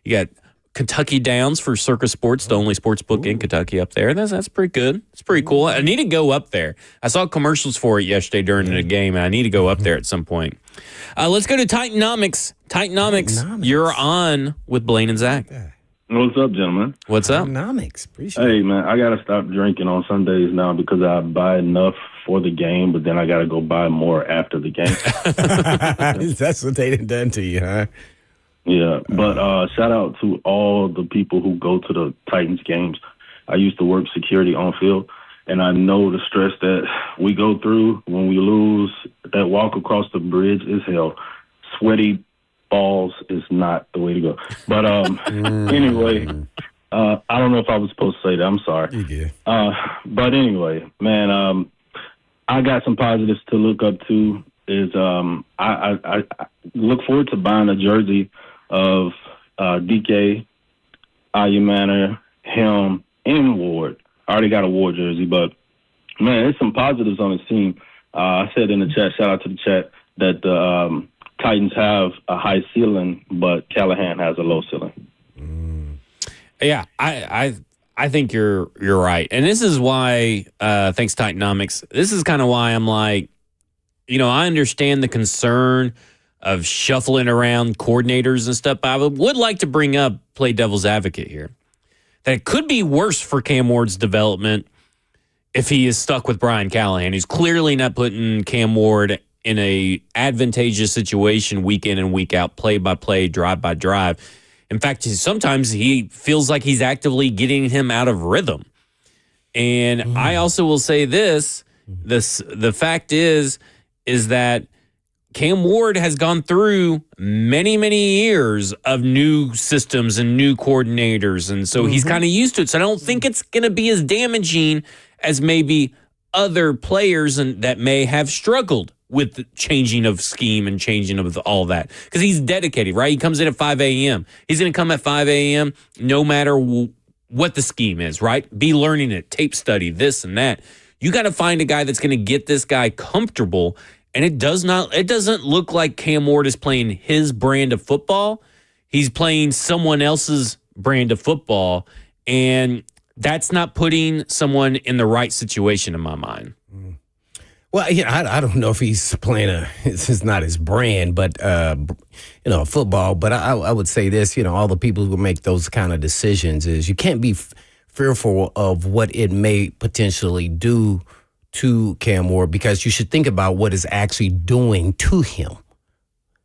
You got Kentucky Downs for Circus Sports, the only sports book in Kentucky up there. That's pretty good. It's pretty cool. I need to go up there. I saw commercials for it yesterday during the game, and I need to go up there at some point. Let's go to Titanomics. Titanomics, you're on with Blaine and Zach. What's up, gentlemen? What's up? Economics. Appreciate Hey, man, I got to stop drinking on Sundays now because I buy enough for the game, but then I got to go buy more after the game. That's what they done to you, huh? Yeah, but shout out to all the people who go to the Titans games. I used to work security on field, and I know the stress that we go through when we lose. That walk across the bridge is hell. Sweaty balls is not the way to go. But anyway, I don't know if I was supposed to say that. I'm sorry. You did. But anyway, man, I got some positives to look up to. I look forward to buying a jersey of DK, Ayumana, him, and Ward. I already got a Ward jersey, but, man, there's some positives on his team. I said in the chat, shout out to the chat, that the Titans have a high ceiling, but Callahan has a low ceiling. Yeah, I think you're right. And this is why, thanks Titanomics, this is kind of why I'm like, I understand the concern of shuffling around coordinators and stuff, but I would like to bring up, play devil's advocate here, that it could be worse for Cam Ward's development if he is stuck with Brian Callahan. He's clearly not putting Cam Ward in a advantageous situation week in and week out, play by play, drive by drive. In fact, sometimes he feels like he's actively getting him out of rhythm. And I also will say the fact is that Cam Ward has gone through many, many years of new systems and new coordinators. And so he's kind of used to it. So I don't think it's going to be as damaging as maybe other players that may have struggled with the changing of scheme and changing of all that. Because he's dedicated, right? He comes in at 5 a.m. He's going to come at 5 a.m. no matter what the scheme is, right? Be learning it, tape study, this and that. You got to find a guy that's going to get this guy comfortable. And it doesn't look like Cam Ward is playing his brand of football. He's playing someone else's brand of football. And that's not putting someone in the right situation in my mind. Well, I don't know if he's playing it's not his brand, but, football. But I would say this, all the people who make those kind of decisions is you can't be fearful of what it may potentially do to Cam Ward, because you should think about what it's actually doing to him.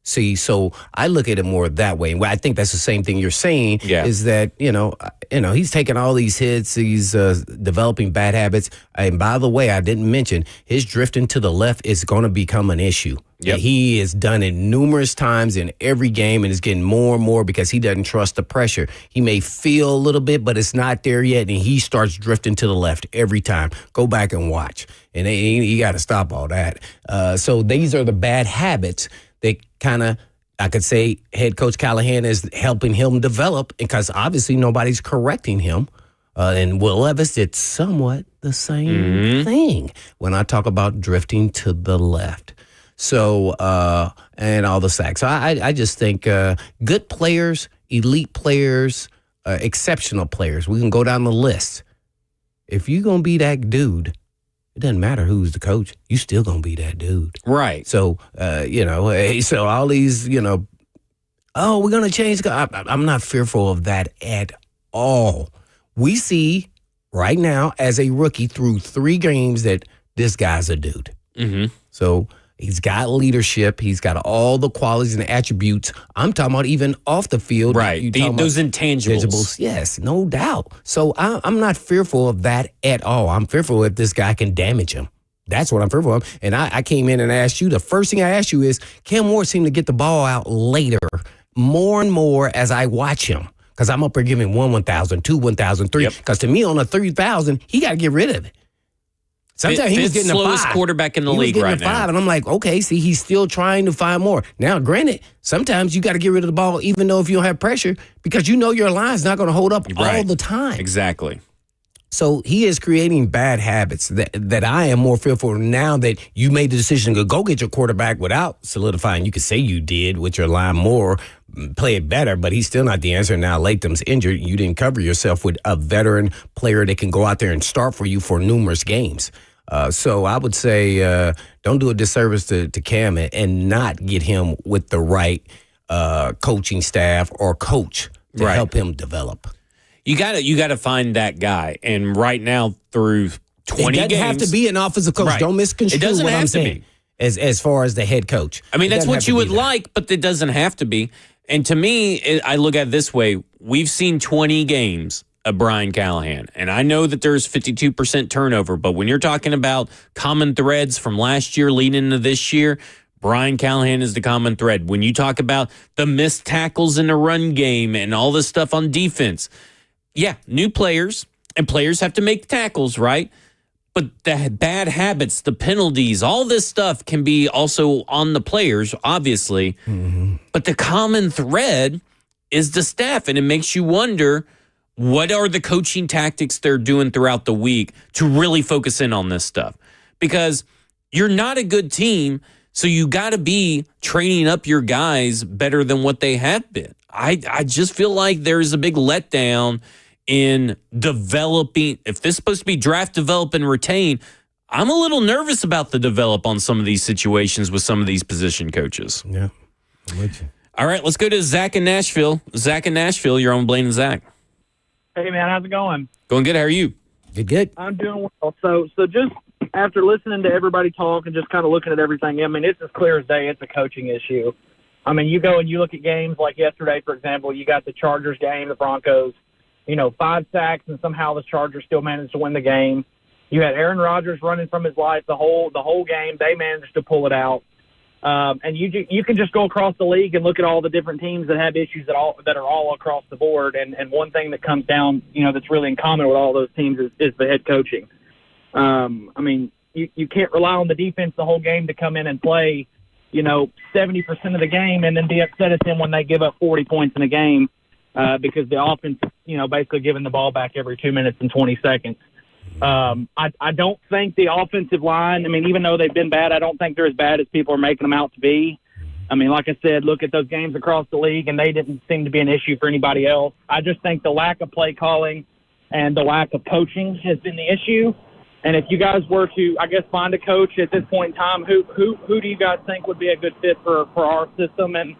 See, so I look at it more that way. And I think that's the same thing you're saying, is that, he's taking all these hits, he's developing bad habits. And by the way, I didn't mention his drifting to the left is going to become an issue. Yep. He has done it numerous times in every game and is getting more and more because he doesn't trust the pressure. He may feel a little bit, but it's not there yet. And he starts drifting to the left every time. Go back and watch. And you got to stop all that. So these are the bad habits that kind of, I could say, head coach Callahan is helping him develop, because obviously nobody's correcting him. And Will Levis did somewhat the same thing when I talk about drifting to the left. So, and all the sacks. So I just think good players, elite players, exceptional players, we can go down the list. If you're going to be that dude, it doesn't matter who's the coach. You still going to be that dude. Right. So, so all these, we're going to change. I'm not fearful of that at all. We see right now as a rookie through 3 games that this guy's a dude. Mm-hmm. So he's got leadership. He's got all the qualities and attributes. I'm talking about even off the field. Right. Those intangibles. Yes, no doubt. So I'm not fearful of that at all. I'm fearful if this guy can damage him. That's what I'm fearful of. And I came in and asked you, the first thing I asked you is, Cam Ward seemed to get the ball out later, more and more as I watch him. Because I'm up there giving 1,000, 2, 1,000, 3. Because to me, on a 3,000, he got to get rid of it. Sometimes he was getting slowest a 5. quarterback in the He was league getting right a 5, now. and I'm like, okay, see, he's still trying to find more. Now, granted, sometimes you got to get rid of the ball, even though if you don't have pressure, because you know your line's not going to hold up all Right. the time. Exactly. So he is creating bad habits that I am more fearful now that you made the decision to go get your quarterback without solidifying. You could say you did with your line more, play it better, but he's still not the answer. Now Latham's injured. You didn't cover yourself with a veteran player that can go out there and start for you for numerous games. So I would say don't do a disservice to Cam and not get him with the right coaching staff or coach to Right. help him develop. You got to find that guy. And right now, through 20 it doesn't games, have to be an offensive coach. Right. Don't misconstrue It doesn't what have I'm to saying. be. As far as the head coach, I mean, It that's doesn't what have you to would be that. like, but it doesn't have to be. And to me, I look at it this way. We've seen 20 games of Brian Callahan. And I know that there's 52% turnover, but when you're talking about common threads from last year leading into this year, Brian Callahan is the common thread. When you talk about the missed tackles in the run game and all this stuff on defense, yeah, new players, and players have to make tackles, right? But the bad habits, the penalties, all this stuff can be also on the players, obviously. But the common thread is the staff, and it makes you wonder, what are the coaching tactics they're doing throughout the week to really focus in on this stuff? Because you're not a good team, so you got to be training up your guys better than what they have been. I just feel like there's a big letdown in developing. If this is supposed to be draft, develop, and retain, I'm a little nervous about the develop on some of these situations with some of these position coaches. Yeah, I'm with you. All right, let's go to Zach in Nashville. Zach in Nashville, you're on Blaine and Zach. Hey, man, how's it going? Going good. How are you? Good. I'm doing well. So just after listening to everybody talk and just kind of looking at everything, I mean, it's as clear as day. It's a coaching issue. I mean, you go and you look at games like yesterday, for example, you got the Chargers game, the Broncos, 5 sacks, and somehow the Chargers still managed to win the game. You had Aaron Rodgers running from his life the whole game. They managed to pull it out. And you can just go across the league and look at all the different teams that have issues that are all across the board. And one thing that comes down, that's really in common with all those teams is the head coaching. I mean, you can't rely on the defense the whole game to come in and play, 70% of the game and then be upset at them when they give up 40 points in a game because the offense, basically giving the ball back every 2 minutes and 20 seconds. I don't think the offensive line, I mean, even though they've been bad, I don't think they're as bad as people are making them out to be. I mean, like I said, look at those games across the league, and they didn't seem to be an issue for anybody else. I just think the lack of play calling and the lack of coaching has been the issue. And if you guys were to, I guess, find a coach at this point in time, who do you guys think would be a good fit for our system, and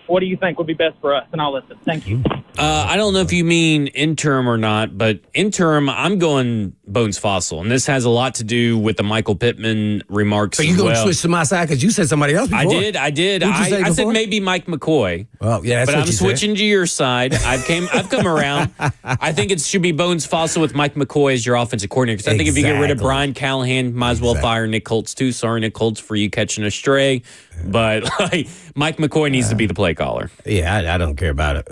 what do you think would be best for us? And I'll listen. Thank you. I don't know if you mean interim or not, but interim, I'm going Bones Fossil. And this has a lot to do with the Michael Pittman remarks So as you going to well. switch to my side because you said somebody else before. I did. Who'd you say I said before? maybe Mike McCoy. Well, yeah, that's but what I'm you said. switching to your side. I've come around. I think it should be Bones Fossil with Mike McCoy as your offensive coordinator. Because I think if you get rid of Exactly. Brian Callahan, might as well fire Nick Colts too. Sorry, Nick Colts, for you catching a stray. But Mike McCoy needs to be the play caller. Yeah, I don't care about it.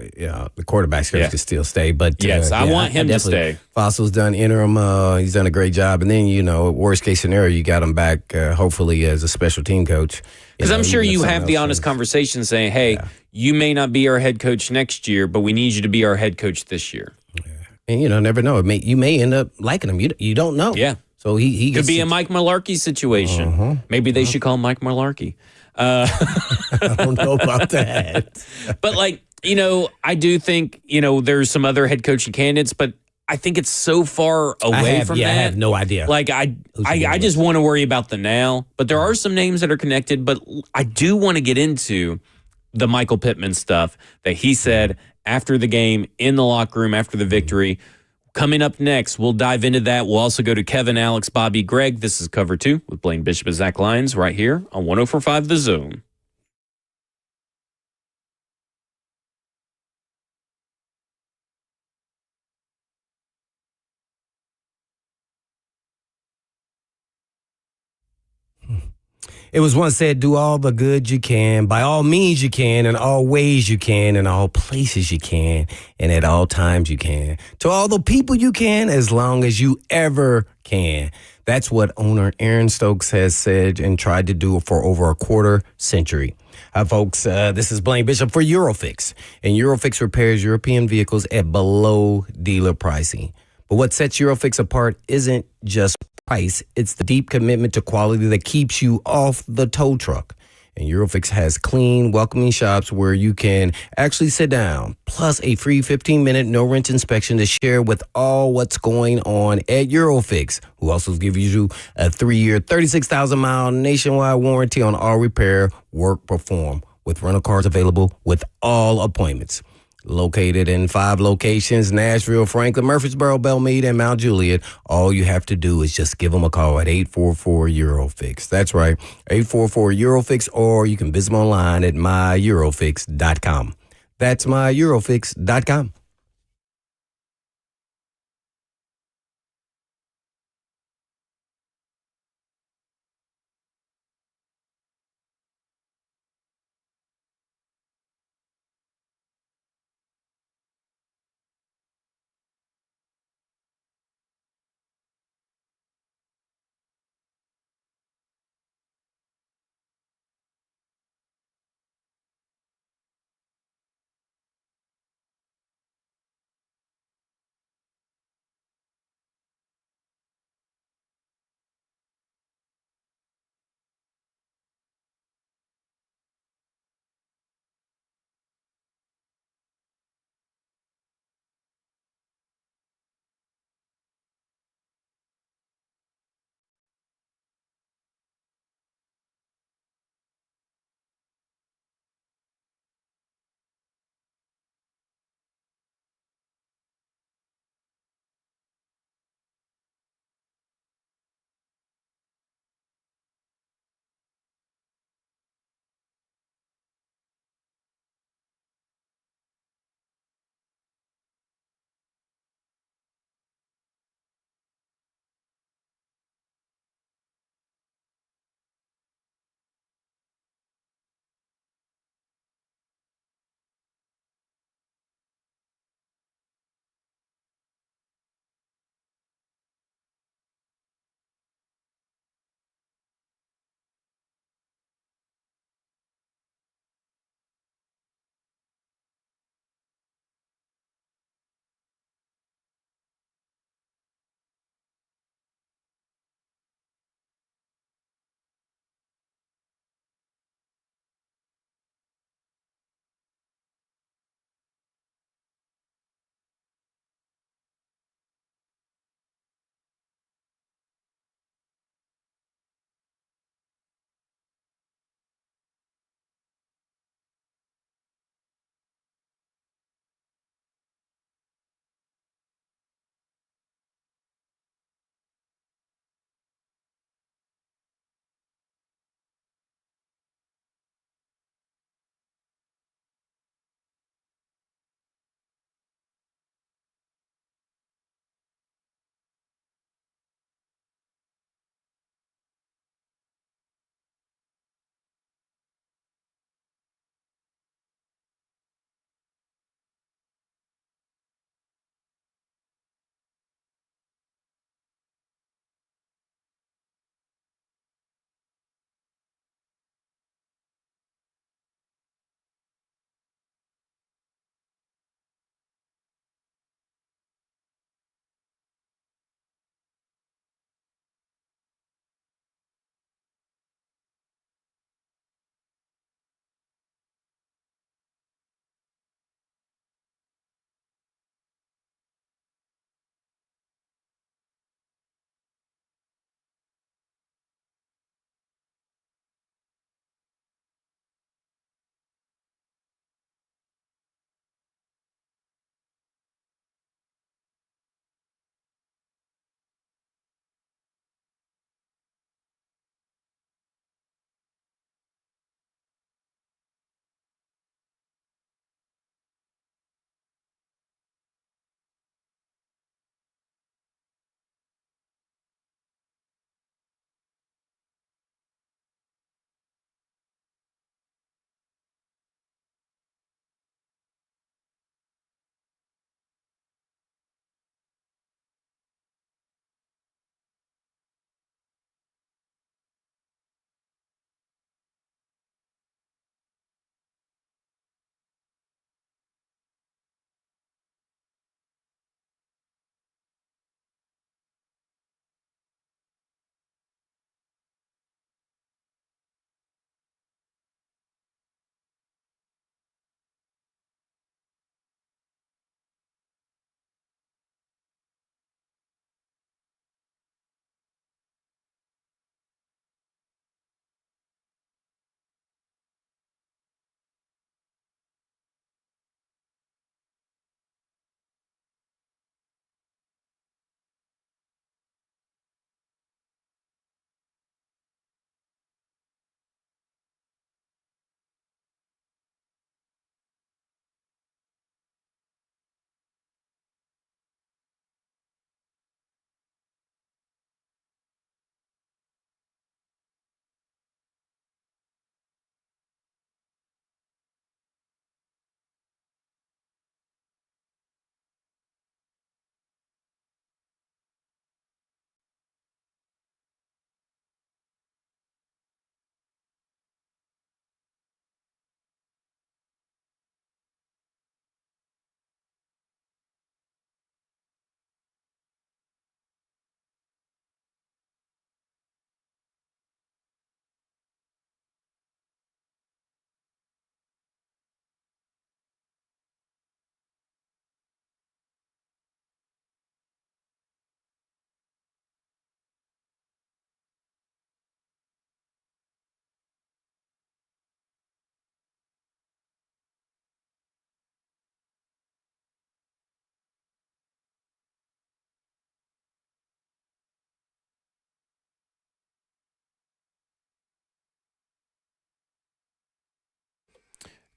The quarterback coach can still stay, but Yes, I want him to definitely- stay. Fossil's done interim. He's done a great job, and then worst case scenario, you got him back. Hopefully, as a special team coach. Because I'm sure you something have the else. honest conversation saying, hey, you may not be our head coach next year, but we need you to be our head coach this year. And never know. You may end up liking him. You don't know. Yeah. So he Could gets be to- a Mike Malarkey situation. Maybe they should call Mike Malarkey. I don't know about that. But I do think, there's some other head coaching candidates, but I think it's so far away from that. I have no idea. Like I just want to worry about the now, but there are some names that are connected. But I do want to get into the Michael Pittman stuff that he said after the game in the locker room after the victory. Coming up next, we'll dive into that. We'll also go to Kevin, Alex, Bobby, Greg. This is Cover 2 with Blaine Bishop and Zach Lyons right here on 104.5 The Zone. It was once said, do all the good you can, by all means you can, in all ways you can, in all places you can, and at all times you can. To all the people you can, as long as you ever can. That's what owner Aaron Stokes has said and tried to do for over a quarter century. Hi, folks. This is Blaine Bishop for Eurofix. And Eurofix repairs European vehicles at below dealer pricing. But what sets Eurofix apart isn't just price. It's the deep commitment to quality that keeps you off the tow truck. And Eurofix has clean, welcoming shops where you can actually sit down, plus a free 15-minute no-wrench inspection to share with all what's going on at Eurofix, who also gives you a 3-year, 36,000-mile nationwide warranty on all repair work performed, with rental cars available with all appointments. Located in 5 locations, Nashville, Franklin, Murfreesboro, Belmead, and Mount Juliet. All you have to do is just give them a call at 844-EUROFIX. That's right, 844-EUROFIX, or you can visit them online at myEurofix.com. That's myEurofix.com.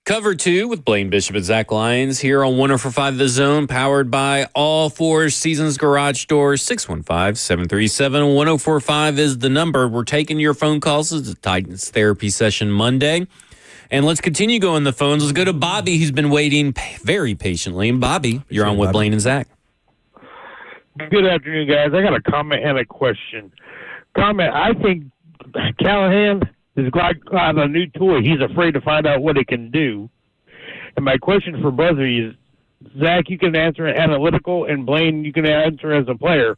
Cover 2 with Blaine Bishop and Zach Lyons here on 104.5 The Zone, powered by All Four Seasons Garage Doors. 615-737-1045 is the number. We're taking your phone calls. It's a Titans Therapy Session Monday. And let's continue going the phones. Let's go to Bobby, who's been waiting very patiently. And Bobby, you're on with Blaine and Zach. Good afternoon, guys. I got a comment and a question. Comment, I think Callahan has got a new toy. He's afraid to find out what it can do. And my question for both of you is, Zach, you can answer analytical, and Blaine, you can answer as a player.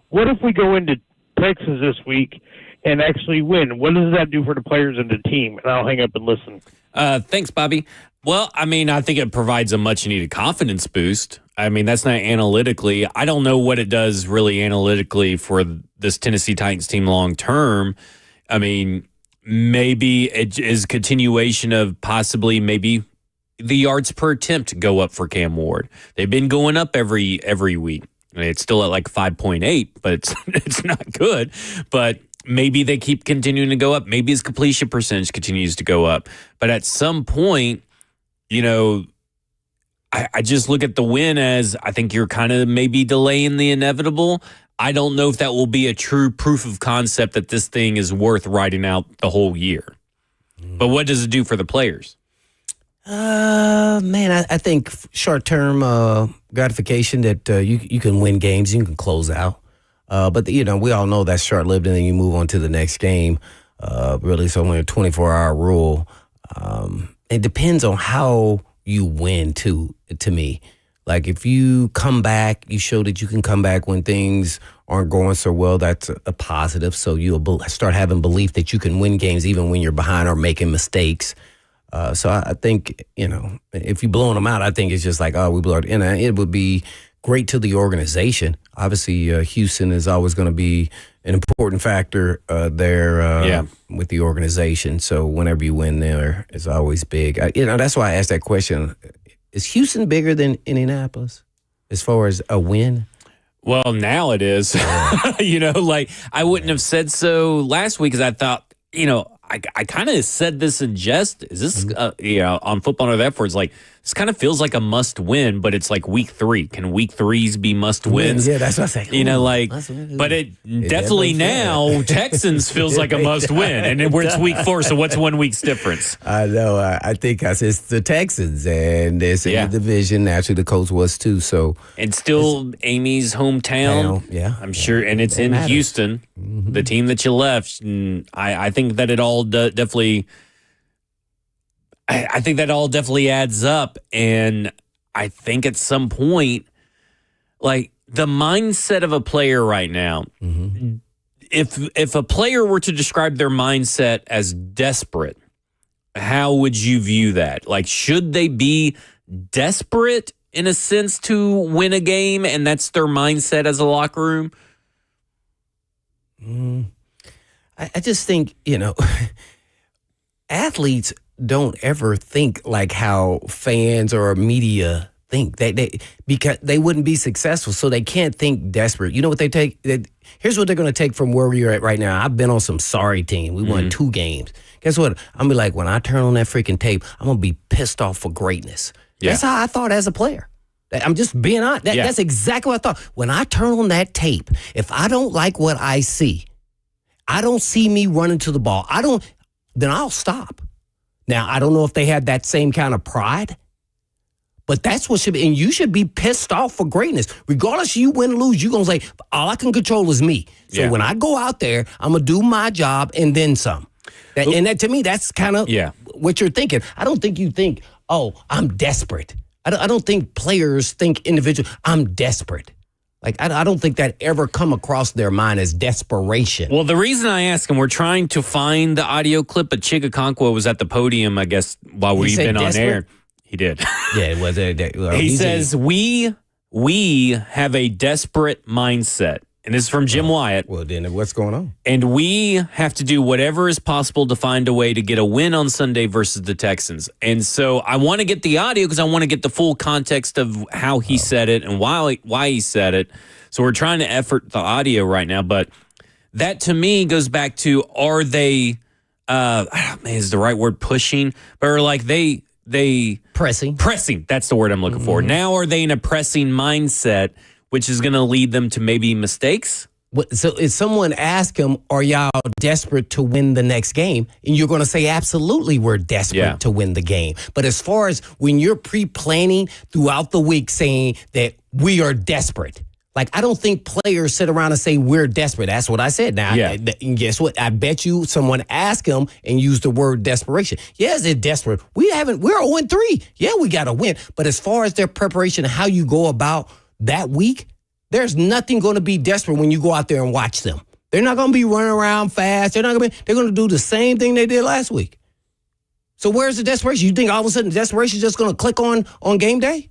What if we go into Texas this week and actually win? What does that do for the players and the team? And I'll hang up and listen. Thanks, Bobby. Well, I mean, I think it provides a much-needed confidence boost. I mean, that's not analytically. I don't know what it does really analytically for this Tennessee Titans team long-term. I mean, maybe it is continuation of possibly maybe the yards per attempt go up for Cam Ward. They've been going up every week. I mean, it's still at like 5.8, but it's not good. But maybe they keep continuing to go up. Maybe his completion percentage continues to go up. But at some point, you know, I just look at the win as I think you're kind of maybe delaying the inevitable. I don't know if that will be a true proof of concept that this thing is worth riding out the whole year. But what does it do for the players? Man, I think short-term gratification that you can win games, you can close out. But, you know, we all know that's short-lived, and then you move on to the next game. Really, it's only a 24-hour rule. It depends on how you win, too, to me. Like, if you come back, you show that you can come back when things aren't going so well, that's a positive. So you'll start having belief that you can win games even when you're behind or making mistakes. So I think, you know, if you're blowing them out, I think it's just like, oh, we blew it. And it would be great to the organization. Obviously, Houston is always going to be an important factor there with the organization. So whenever you win there, it's always big. You know, that's why I asked that question. Is Houston bigger than Indianapolis as far as a win? Well, now it is. You know, like I wouldn't have said so last week because I thought, you know, I kind of said this in jest. Is this, you know, on Football North Efforts, like this kind of feels like a must win, but it's like week 3. Can week 3s be must wins? Yeah, that's what I say. You know, like, but it definitely now Texans feels like a must win, and then it's week 4. So what's 1 week's difference? I know. I think it's the Texans, and it's in the division. Naturally, the Colts was too. So and still Amy's hometown. I'm sure, and it's in Houston, the team that you left. And I think that it all definitely. I think that all definitely adds up, and I think at some point, like the mindset of a player right now, if a player were to describe their mindset as desperate, how would you view that? Like, should they be desperate in a sense to win a game, and that's their mindset as a locker room? I just think, you know, athletes don't ever think like how fans or media think. Because they wouldn't be successful, so they can't think desperate. You know what they take? Here's what they're going to take from where you're at right now. I've been on some sorry team. We won 2 games. Guess what? I'm going to be like, when I turn on that freaking tape, I'm going to be pissed off for greatness. Yeah. That's how I thought as a player. I'm just being honest. That's exactly what I thought. When I turn on that tape, if I don't like what I see, I don't see me running to the ball. Then I'll stop. Now, I don't know if they had that same kind of pride, but that's what should be. And you should be pissed off for greatness. Regardless you win or lose, you're going to say, all I can control is me. So when I go out there, I'm going to do my job and then some. And that, to me, that's kind of what you're thinking. I don't think you think, oh, I'm desperate. I don't think players think individual, I'm desperate. Like, I don't think that ever come across their mind as desperation. Well, the reason I ask, and we're trying to find the audio clip, but Chigakonkwo was at the podium, I guess, while we've been on air. He did. Yeah, it was. He says, we have a desperate mindset. And this is from Jim Wyatt. Well, then what's going on? And we have to do whatever is possible to find a way to get a win on Sunday versus the Texans. And so I want to get the audio because I want to get the full context of how he said it and why he said it. So we're trying to effort the audio right now. But that to me goes back to, are they, is the right word pushing? But are like they they pressing? That's the word I'm looking for. Now are they in a pressing mindset, which is going to lead them to maybe mistakes? So if someone asks him, are y'all desperate to win the next game? And you're going to say, absolutely, we're desperate to win the game. But as far as when you're pre-planning throughout the week saying that we are desperate, like I don't think players sit around and say we're desperate. That's what I said. Now, and guess what? I bet you someone asked him and used the word desperation. Yes, they're desperate. We're 0-3. Yeah, we got to win. But as far as their preparation, how you go about that week, there's nothing going to be desperate when you go out there and watch them. They're not going to be running around fast. They're going to do the same thing they did last week. So where's the desperation? You think all of a sudden desperation is just going to click on game day?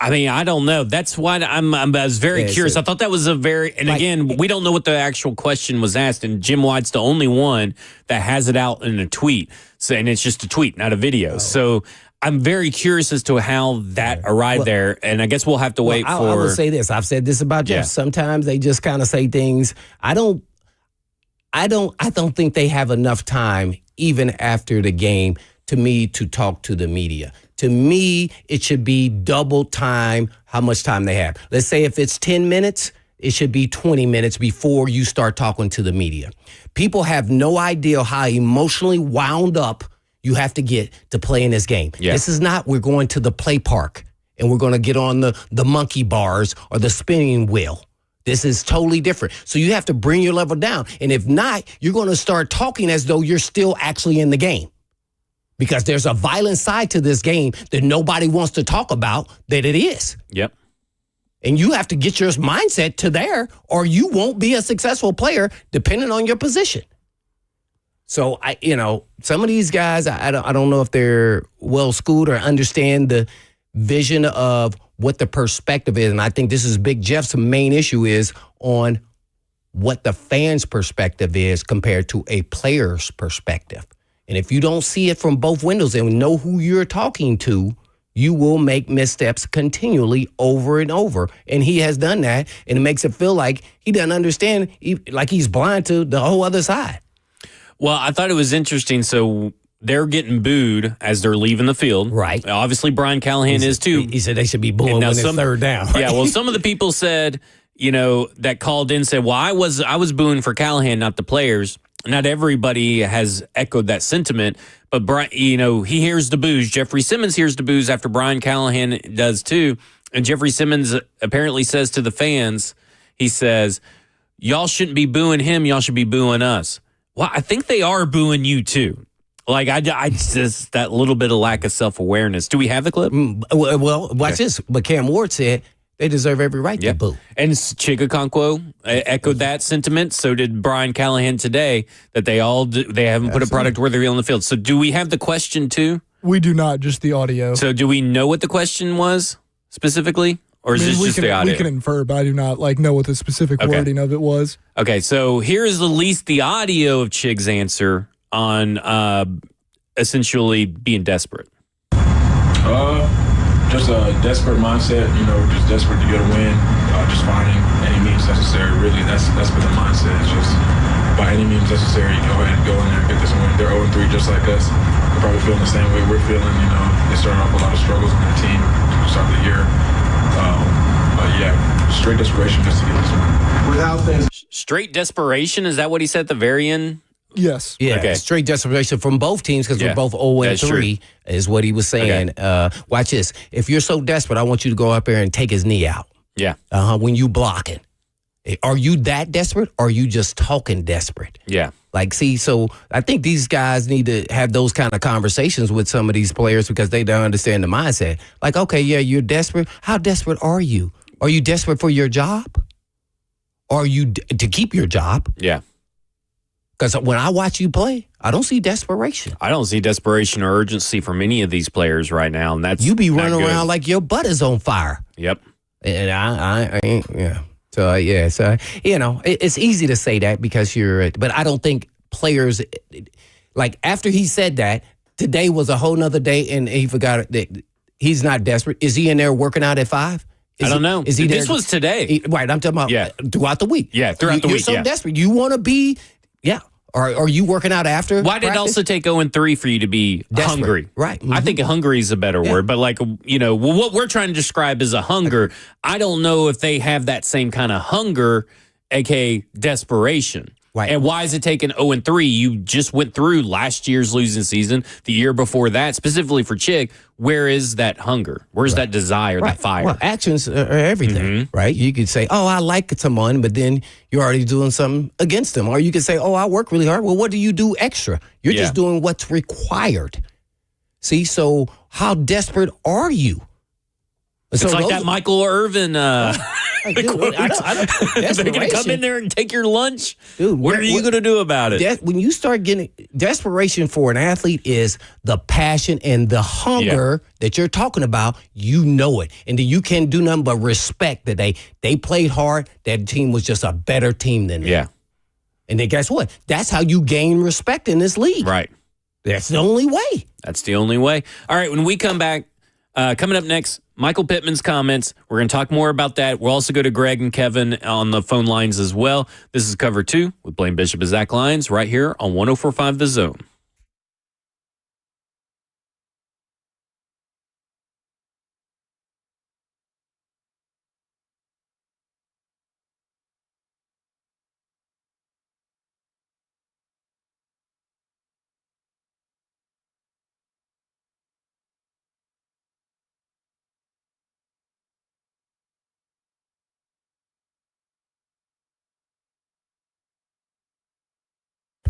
I mean, I don't know. That's why I was very curious. I thought that was again, we don't know what the actual question was asked, and Jim White's the only one that has it out in a tweet. So, and it's just a tweet, not a video. So I'm very curious as to how that arrived there, and I guess we'll have to wait for. I will say this. I've said this about Jeff. Sometimes they just kind of say things. I don't think they have enough time, even after the game, to talk to the media. To me, it should be double time how much time they have. Let's say if it's 10 minutes, it should be 20 minutes before you start talking to the media. People have no idea how emotionally wound up you have to get to play in this game. Yeah. This is not we're going to the play park and we're going to get on the monkey bars or the spinning wheel. This is totally different. So you have to bring your level down. And if not, you're going to start talking as though you're still actually in the game. Because there's a violent side to this game that nobody wants to talk about that it is. Yep. And you have to get your mindset to there or you won't be a successful player depending on your position. So, some of these guys, I don't know if they're well-schooled or understand the vision of what the perspective is. And I think this is Big Jeff's main issue is on what the fans' perspective is compared to a player's perspective. And if you don't see it from both windows and know who you're talking to, you will make missteps continually over and over. And he has done that, and it makes it feel like he doesn't understand, like he's blind to the whole other side. Well, I thought it was interesting. So they're getting booed as they're leaving the field. Right. Obviously, Brian Callahan is too. He said they should be booing when it's third down. Right? Yeah, well, some of the people said, that called in said, well, I was booing for Callahan, not the players. Not everybody has echoed that sentiment, but Brian, he hears the boos. Jeffrey Simmons hears the boos after Brian Callahan does too. And Jeffrey Simmons apparently says to the fans, he says, y'all shouldn't be booing him. Y'all should be booing us. Well, I think they are booing you too. Like, I just, that little bit of lack of self-awareness. Do we have the clip? Well, watch this. But Cam Ward said they deserve every right to boo. And Chigakonkwo echoed that sentiment. So did Brian Callahan today, that they haven't put a product worthy on the field. So do we have the question too? We do not, just the audio. So do we know what the question was specifically? Or is this just the audio? We can infer, but I do not know what the specific wording of it was. Okay, so here's at least the audio of Chig's answer on essentially being desperate. Just a desperate mindset, just desperate to get a win, just finding any means necessary. Really, that's been the mindset. It's just by any means necessary, go ahead and go in there and get this win. They're 0-3 just like us. They're probably feeling the same way we're feeling. They started off a lot of struggles on their team to start the year. But yeah, straight desperation just to get this one. Without things. Straight desperation? Is that what he said at the very end? Yes. Yeah, okay. Straight desperation from both teams because we're both 0-3 is what he was saying. Okay. Watch this. If you're so desperate, I want you to go up there and take his knee out. Yeah. When you blocking. Are you that desperate or are you just talking desperate? Yeah. So I think these guys need to have those kind of conversations with some of these players because they don't understand the mindset. Like, okay, yeah, you're desperate. How desperate are you? Are you desperate for your job? Or are you to keep your job? Yeah. Because when I watch you play, I don't see desperation. I don't see desperation or urgency from any of these players right now, and that's you be running around like your butt is on fire. Yep. And I ain't. Yeah. So it's easy to say that because but I don't think players like after he said that today was a whole nother day, and he forgot that he's not desperate. Is he in there working out at 5? I don't know. Is he? This was today, right? I'm talking about throughout the week. Yeah, throughout the week. You're so desperate. You want to be. Yeah. Or are you working out after? Why did it practice? also take 0-3 for you to be Desperate. hungry? Right. I think hungry is a better word, but like, what we're trying to describe is a hunger. I don't know if they have that same kind of hunger, aka desperation. Right. And why is it taking 0-3? You just went through last year's losing season, the year before that, specifically for Chick. Where is that hunger? Where's that desire, that fire? Well, actions are everything, right? You could say, oh, I like someone, but then you're already doing something against them. Or you could say, oh, I work really hard. Well, what do you do extra? You're just doing what's required. See, so how desperate are you? It's So like those- that Michael Irvin. Dude, I don't- They're going to come desperation. in there and take your lunch? Dude, what are you going to do about it? When you start getting desperation for an athlete is the passion and the hunger that you're talking about, you know it. And then you can't do nothing but respect that they played hard, that team was just a better team than them. Yeah. And then guess what? That's how you gain respect in this league. Right. That's the only way. That's the only way. All right, when we come back, coming up next, Michael Pittman's comments. We're going to talk more about that. We'll also go to Greg and Kevin on the phone lines as well. This is Cover 2 with Blaine Bishop and Zach Lyons right here on 104.5 The Zone.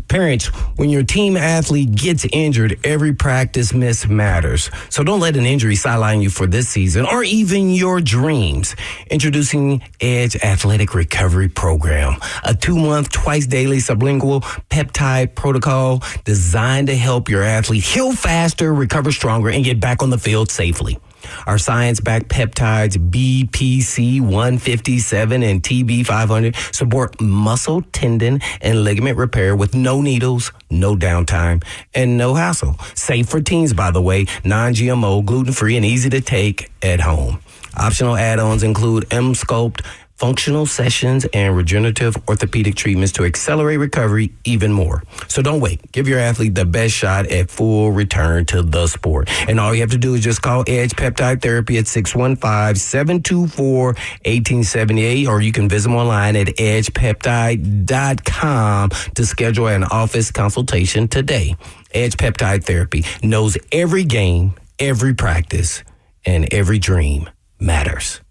Parents, when your team athlete gets injured, every practice miss matters. So don't let an injury sideline you for this season or even your dreams. Introducing Edge Athletic Recovery Program, a 2-month, twice daily sublingual peptide protocol designed to help your athlete heal faster, recover stronger, and get back on the field safely. Our science-backed peptides BPC 157 and TB 500 support muscle, tendon, and ligament repair with no needles, no downtime, and no hassle. Safe for teens, by the way, non-GMO, gluten-free, and easy to take at home. Optional add-ons include M-Sculpt, functional sessions, and regenerative orthopedic treatments to accelerate recovery even more. So don't wait. Give your athlete the best shot at full return to the sport. And all you have to do is just call Edge Peptide Therapy at 615-724-1878, or you can visit them online at edgepeptide.com to schedule an office consultation today. Edge Peptide Therapy knows every game, every practice, and every dream matters.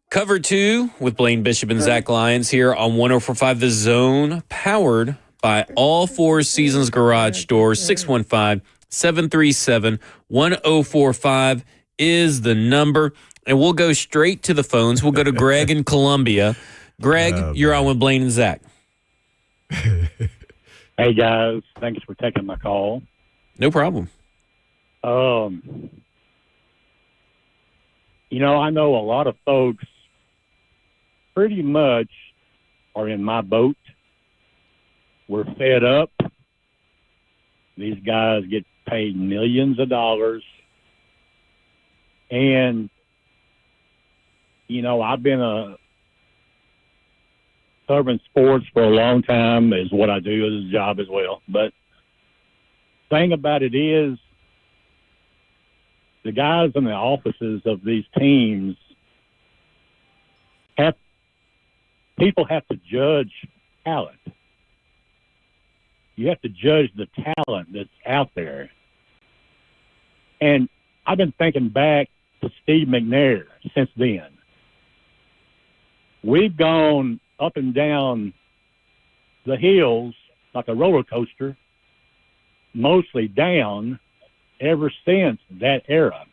Cover 2 with Blaine Bishop and Zach Lyons here on 104.5 The Zone, powered by All Four Seasons Garage Doors. 615-737-1045 is the number. And we'll go straight to the phones. We'll go to Greg in Columbia. Greg, you're on with Blaine and Zach. Hey, guys. Thanks for taking my call. No problem. I know a lot of folks pretty much are in my boat. We're fed up. These guys get paid millions of dollars. And, I've been covering sports for a long time is what I do as a job as well. But thing about it is the guys in the offices of these teams people have to judge talent. You have to judge the talent that's out there. And I've been thinking back to Steve McNair since then. We've gone up and down the hills like a roller coaster, mostly down, ever since that era.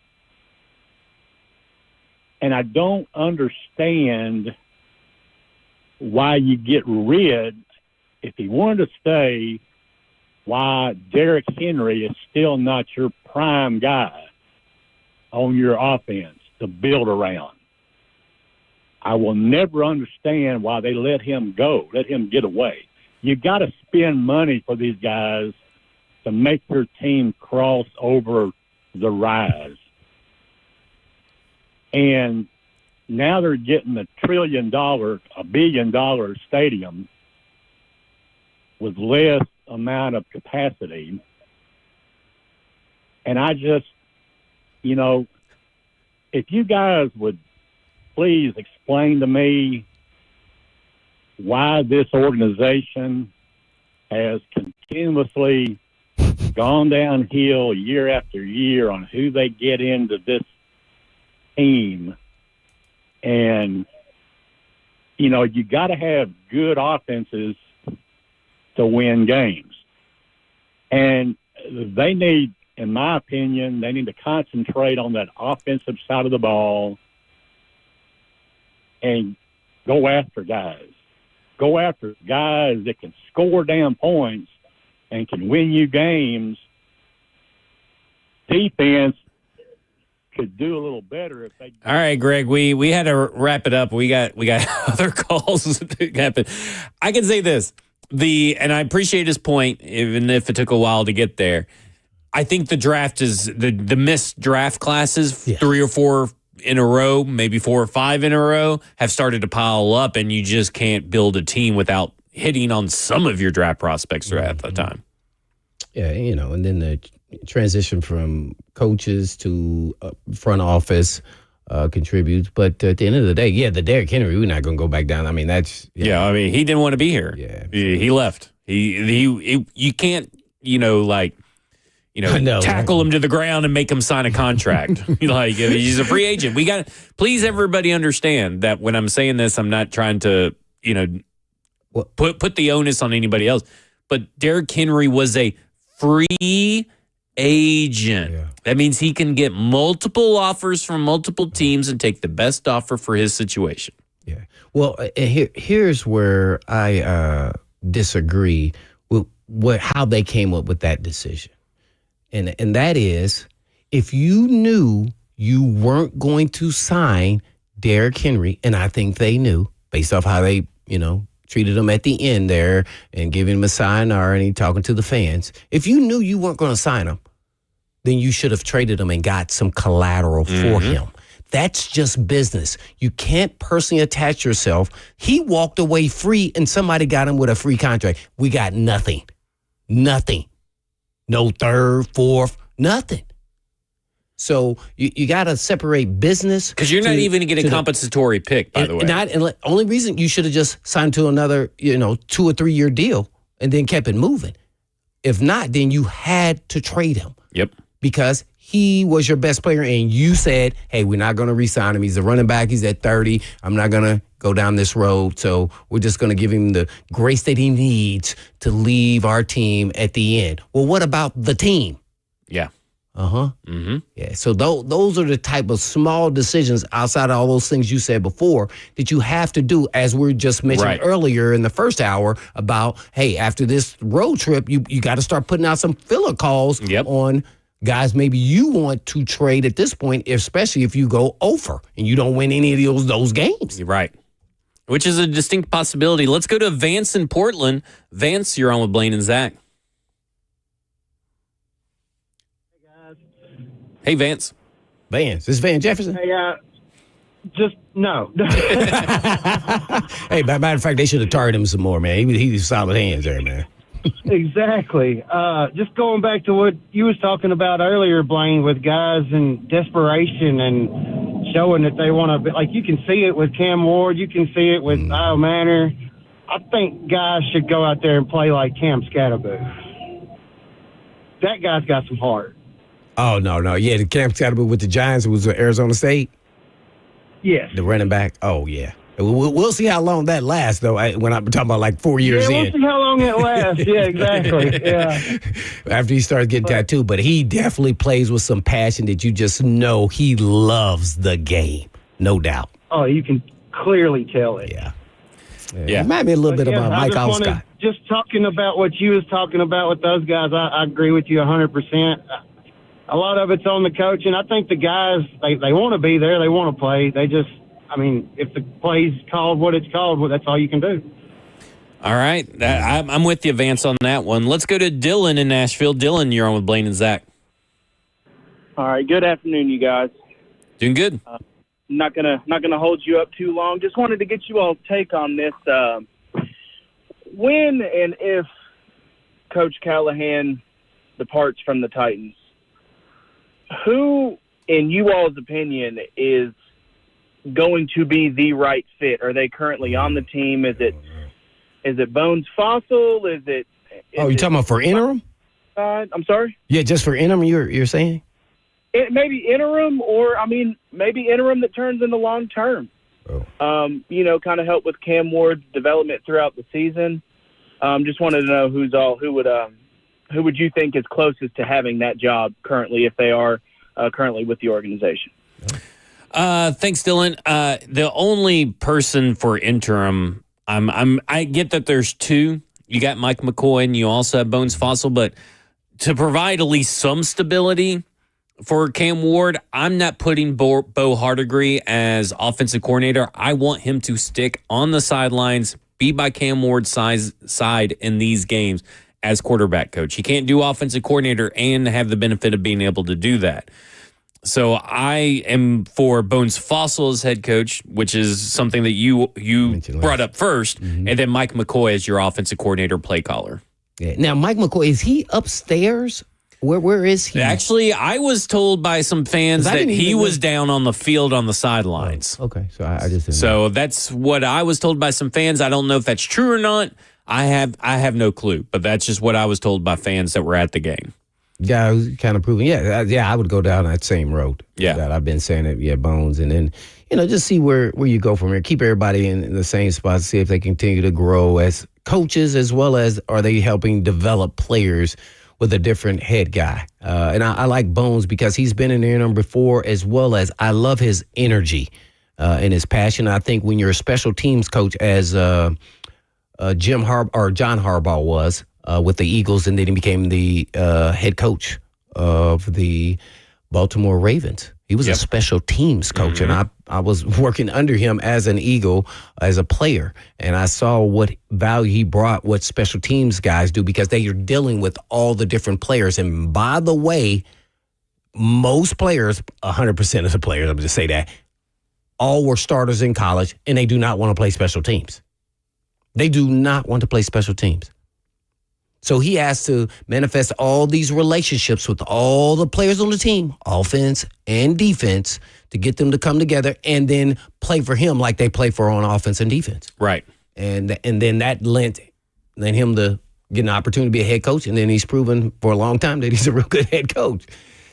And I don't understand why you get rid, if he wanted to stay, why Derrick Henry is still not your prime guy on your offense to build around. I will never understand why they let him go, let him get away. You got to spend money for these guys to make your team cross over the rise. And now they're getting $1 billion stadium with less amount of capacity. And I just, if you guys would please explain to me why this organization has continuously gone downhill year after year on who they get into this team. And, you got to have good offenses to win games. And they need, in my opinion, they need to concentrate on that offensive side of the ball and go after guys. Go after guys that can score damn points and can win you games. Defense could do a little better if they. All right, Greg, we had to wrap it up. We got other calls that happened. I can say this, and I appreciate his point, even if it took a while to get there. I think the draft is the missed draft classes, 3 or 4 in a row, maybe 4 or 5 in a row, have started to pile up, and you just can't build a team without hitting on some of your draft prospects at the time. Yeah, and then the transition from coaches to front office contributes. But at the end of the day, the Derrick Henry, we're not going to go back down. I mean, that's... Yeah, he didn't want to be here. Yeah. He left. You can't, tackle him to the ground and make him sign a contract. He's a free agent. Please, everybody understand that when I'm saying this, I'm not trying to, put the onus on anybody else. But Derrick Henry was a free agent. Yeah. That means he can get multiple offers from multiple teams and take the best offer for his situation. Yeah. Well, here's where I disagree with how they came up with that decision. And that is, if you knew you weren't going to sign Derrick Henry, and I think they knew based off how they, treated him at the end there and giving him a sayonara and he talking to the fans. If you knew you weren't going to sign him, then you should have traded him and got some collateral for him. That's just business. You can't personally attach yourself. He walked away free and somebody got him with a free contract. We got nothing. Nothing. No third, fourth, nothing. So you got to separate business. Because you're not even getting a compensatory pick, by the way. Only reason you should have just signed to another, 2 or 3 year deal and then kept it moving. If not, then you had to trade him. Yep. because he was your best player and you said, hey, we're not going to re-sign him. He's a running back. He's at 30. I'm not going to go down this road. So we're just going to give him the grace that he needs to leave our team at the end. Well, what about the team? Yeah. Uh-huh. Mm-hmm. Yeah. So those are the type of small decisions outside of all those things you said before that you have to do, as we just mentioned earlier in the first hour about, hey, after this road trip, you got to start putting out some filler calls on guys maybe you want to trade at this point, especially if you go over and you don't win any of those games. You're right. Which is a distinct possibility. Let's go to Vance in Portland. Vance, you're on with Blaine and Zach. Hey, Vance. Vance. This is Van Jefferson. Hey, just no. Hey, matter of fact, they should have targeted him some more, man. He's solid hands there, man. Exactly. Just going back to what you was talking about earlier, Blaine, with guys in desperation and showing that they want to be, like, you can see it with Cam Ward, you can see it with Kyle Manor. I think guys should go out there and play like Cam Scatterboo. That guy's got some heart. Oh, no. Yeah, the Cam Scatterboo with the Giants was with Arizona State? Yes. The running back? Oh, yeah. We'll see how long that lasts, though, when I'm talking about like 4 years in. Yeah, we'll see how long it lasts. Yeah, exactly. Yeah. After he starts getting tattooed. But he definitely plays with some passion that you just know he loves the game. No doubt. Oh, you can clearly tell it. Yeah. It might be a little bit about Mike Alstott. Just talking about what you was talking about with those guys, I agree with you 100%. A lot of it's on the coach, and I think the guys, they want to be there. They want to play. They just, I mean, if the play's called what it's called, well, that's all you can do. All right. I'm with you, Vance, on that one. Let's go to Dylan in Nashville. Dylan, you're on with Blaine and Zach. All right. Good afternoon, you guys. Doing good. Not gonna hold you up too long. Just wanted to get you all's take on this. When and if Coach Callahan departs from the Titans, who, in you all's opinion, is going to be the right fit? Are they currently on the team? Is it Bones Fossil? Is it? You're talking about for interim? I'm sorry? Yeah, just for interim, you're saying? It may be interim, or, I mean, maybe interim that turns into long term. Kind of help with Cam Ward's development throughout the season. Just wanted to know who would you think is closest to having that job currently, if they are currently with the organization? Thanks, Dylan. The only person for interim, I get that there's two. You got Mike McCoy and you also have Bones Fossil, but to provide at least some stability for Cam Ward, I'm not putting Bo Hardegree as offensive coordinator. I want him to stick on the sidelines, be by Cam Ward's side in these games as quarterback coach. He can't do offensive coordinator and have the benefit of being able to do that. So I am for Bones Fossil as head coach, which is something that you brought up first, and then Mike McCoy as your offensive coordinator, play caller. Yeah. Now, Mike McCoy, is he upstairs? Where is he? Actually, I was told by some fans that he was down on the field on the sidelines. Oh, okay, so I just didn't know. That's what I was told by some fans. I don't know if that's true or not. I have no clue, but that's just what I was told by fans that were at the game. Yeah, I was kind of proving. Yeah, I would go down that same road. Yeah, that I've been saying it. Yeah, Bones, and then just see where you go from here. Keep everybody in the same spot. See if they continue to grow as coaches, as well as are they helping develop players with a different head guy. And I like Bones because he's been in the interim before, as well as I love his energy and his passion. I think when you're a special teams coach, as John Harbaugh was with the Eagles, and then he became the head coach of the Baltimore Ravens. He was a special teams coach, and I was working under him as an Eagle, as a player, and I saw what value he brought, what special teams guys do, because they are dealing with all the different players. And by the way, most players, 100% of the players, I'm going to say that, all were starters in college, and they do not want to play special teams. They do not want to play special teams. So he has to manifest all these relationships with all the players on the team, offense and defense, to get them to come together and then play for him like they play for on offense and defense. Right. And then that lent him to get an opportunity to be a head coach, and then he's proven for a long time that he's a real good head coach.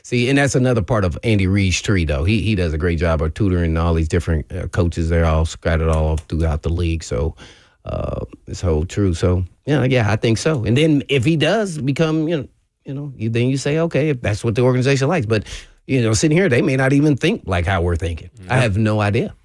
See, and that's another part of Andy Reid's tree, though. He does a great job of tutoring all these different coaches. They're all scattered all throughout the league. So it's whole true. So yeah, I think so. And then if he does become, then you say, okay, if that's what the organization likes. But sitting here, they may not even think like how we're thinking. I have no idea.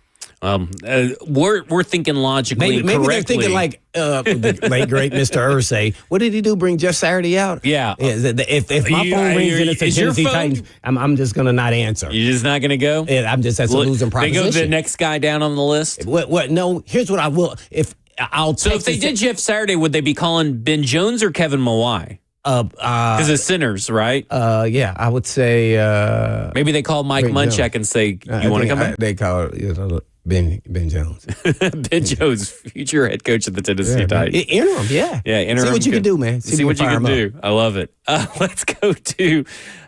We're thinking logically. Maybe they're thinking like the late great Mr. Irsay. What did he do? Bring Jeff Saturday out? Yeah. If my phone rings and it's a Tennessee Titans, I'm just gonna not answer. You're just not gonna go? Yeah, that's a losing proposition. They go the next guy down on the list. What? No. Here's what I will. If they did Jeff Saturday, would they be calling Ben Jones or Kevin Mawai? Because it's Sinners, right? Yeah, I would say maybe they call Mike Munchak and say, "You want to come back?" They call Ben Jones. Ben Jones, future head coach of the Tennessee Titans. Interim, yeah. Yeah, interim. See what you can do, man. See what you can do. I love it. Let's go to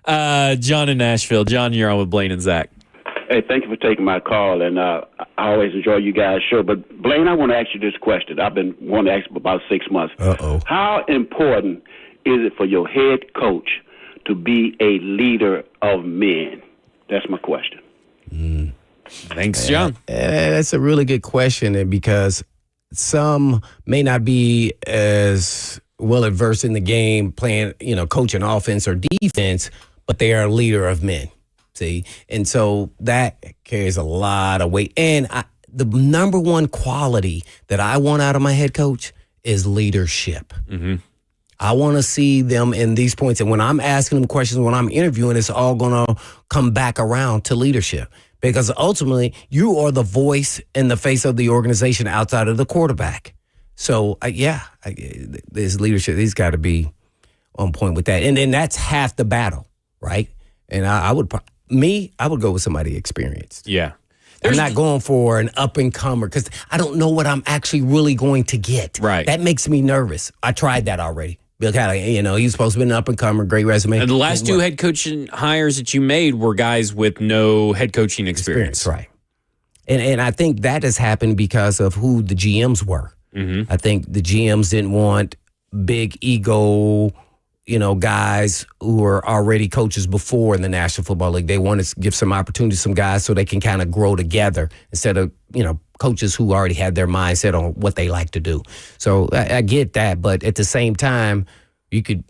John in Nashville. John, you're on with Blaine and Zach. Hey, thank you for taking my call, and I always enjoy you guys' show. But, Blaine, I want to ask you this question. I've been wanting to ask for about 6 months. Uh-oh. How important is it for your head coach to be a leader of men? That's my question. Thanks, John. That's a really good question, because some may not be as well adversed in the game playing, coaching offense or defense, but they are a leader of men. See? And so that carries a lot of weight. And the number one quality that I want out of my head coach is leadership. Mm-hmm. I want to see them in these points. And when I'm asking them questions, when I'm interviewing, it's all going to come back around to leadership. Because ultimately, you are the voice and the face of the organization outside of the quarterback. So, this leadership, he's got to be on point with that. And then that's half the battle, right? And I would go with somebody experienced. Yeah. I'm not going for an up-and-comer because I don't know what I'm actually really going to get. Right. That makes me nervous. I tried that already. Bill Callahan, he's supposed to be an up-and-comer, great resume. And the last two head coaching hires that you made were guys with no head coaching experience. Right. And I think that has happened because of who the GMs were. Mm-hmm. I think the GMs didn't want big ego, guys who were already coaches before in the National Football League. They wanted to give some opportunity to some guys so they can kind of grow together instead of, coaches who already had their mindset on what they like to do. So I get that. But at the same time, you could,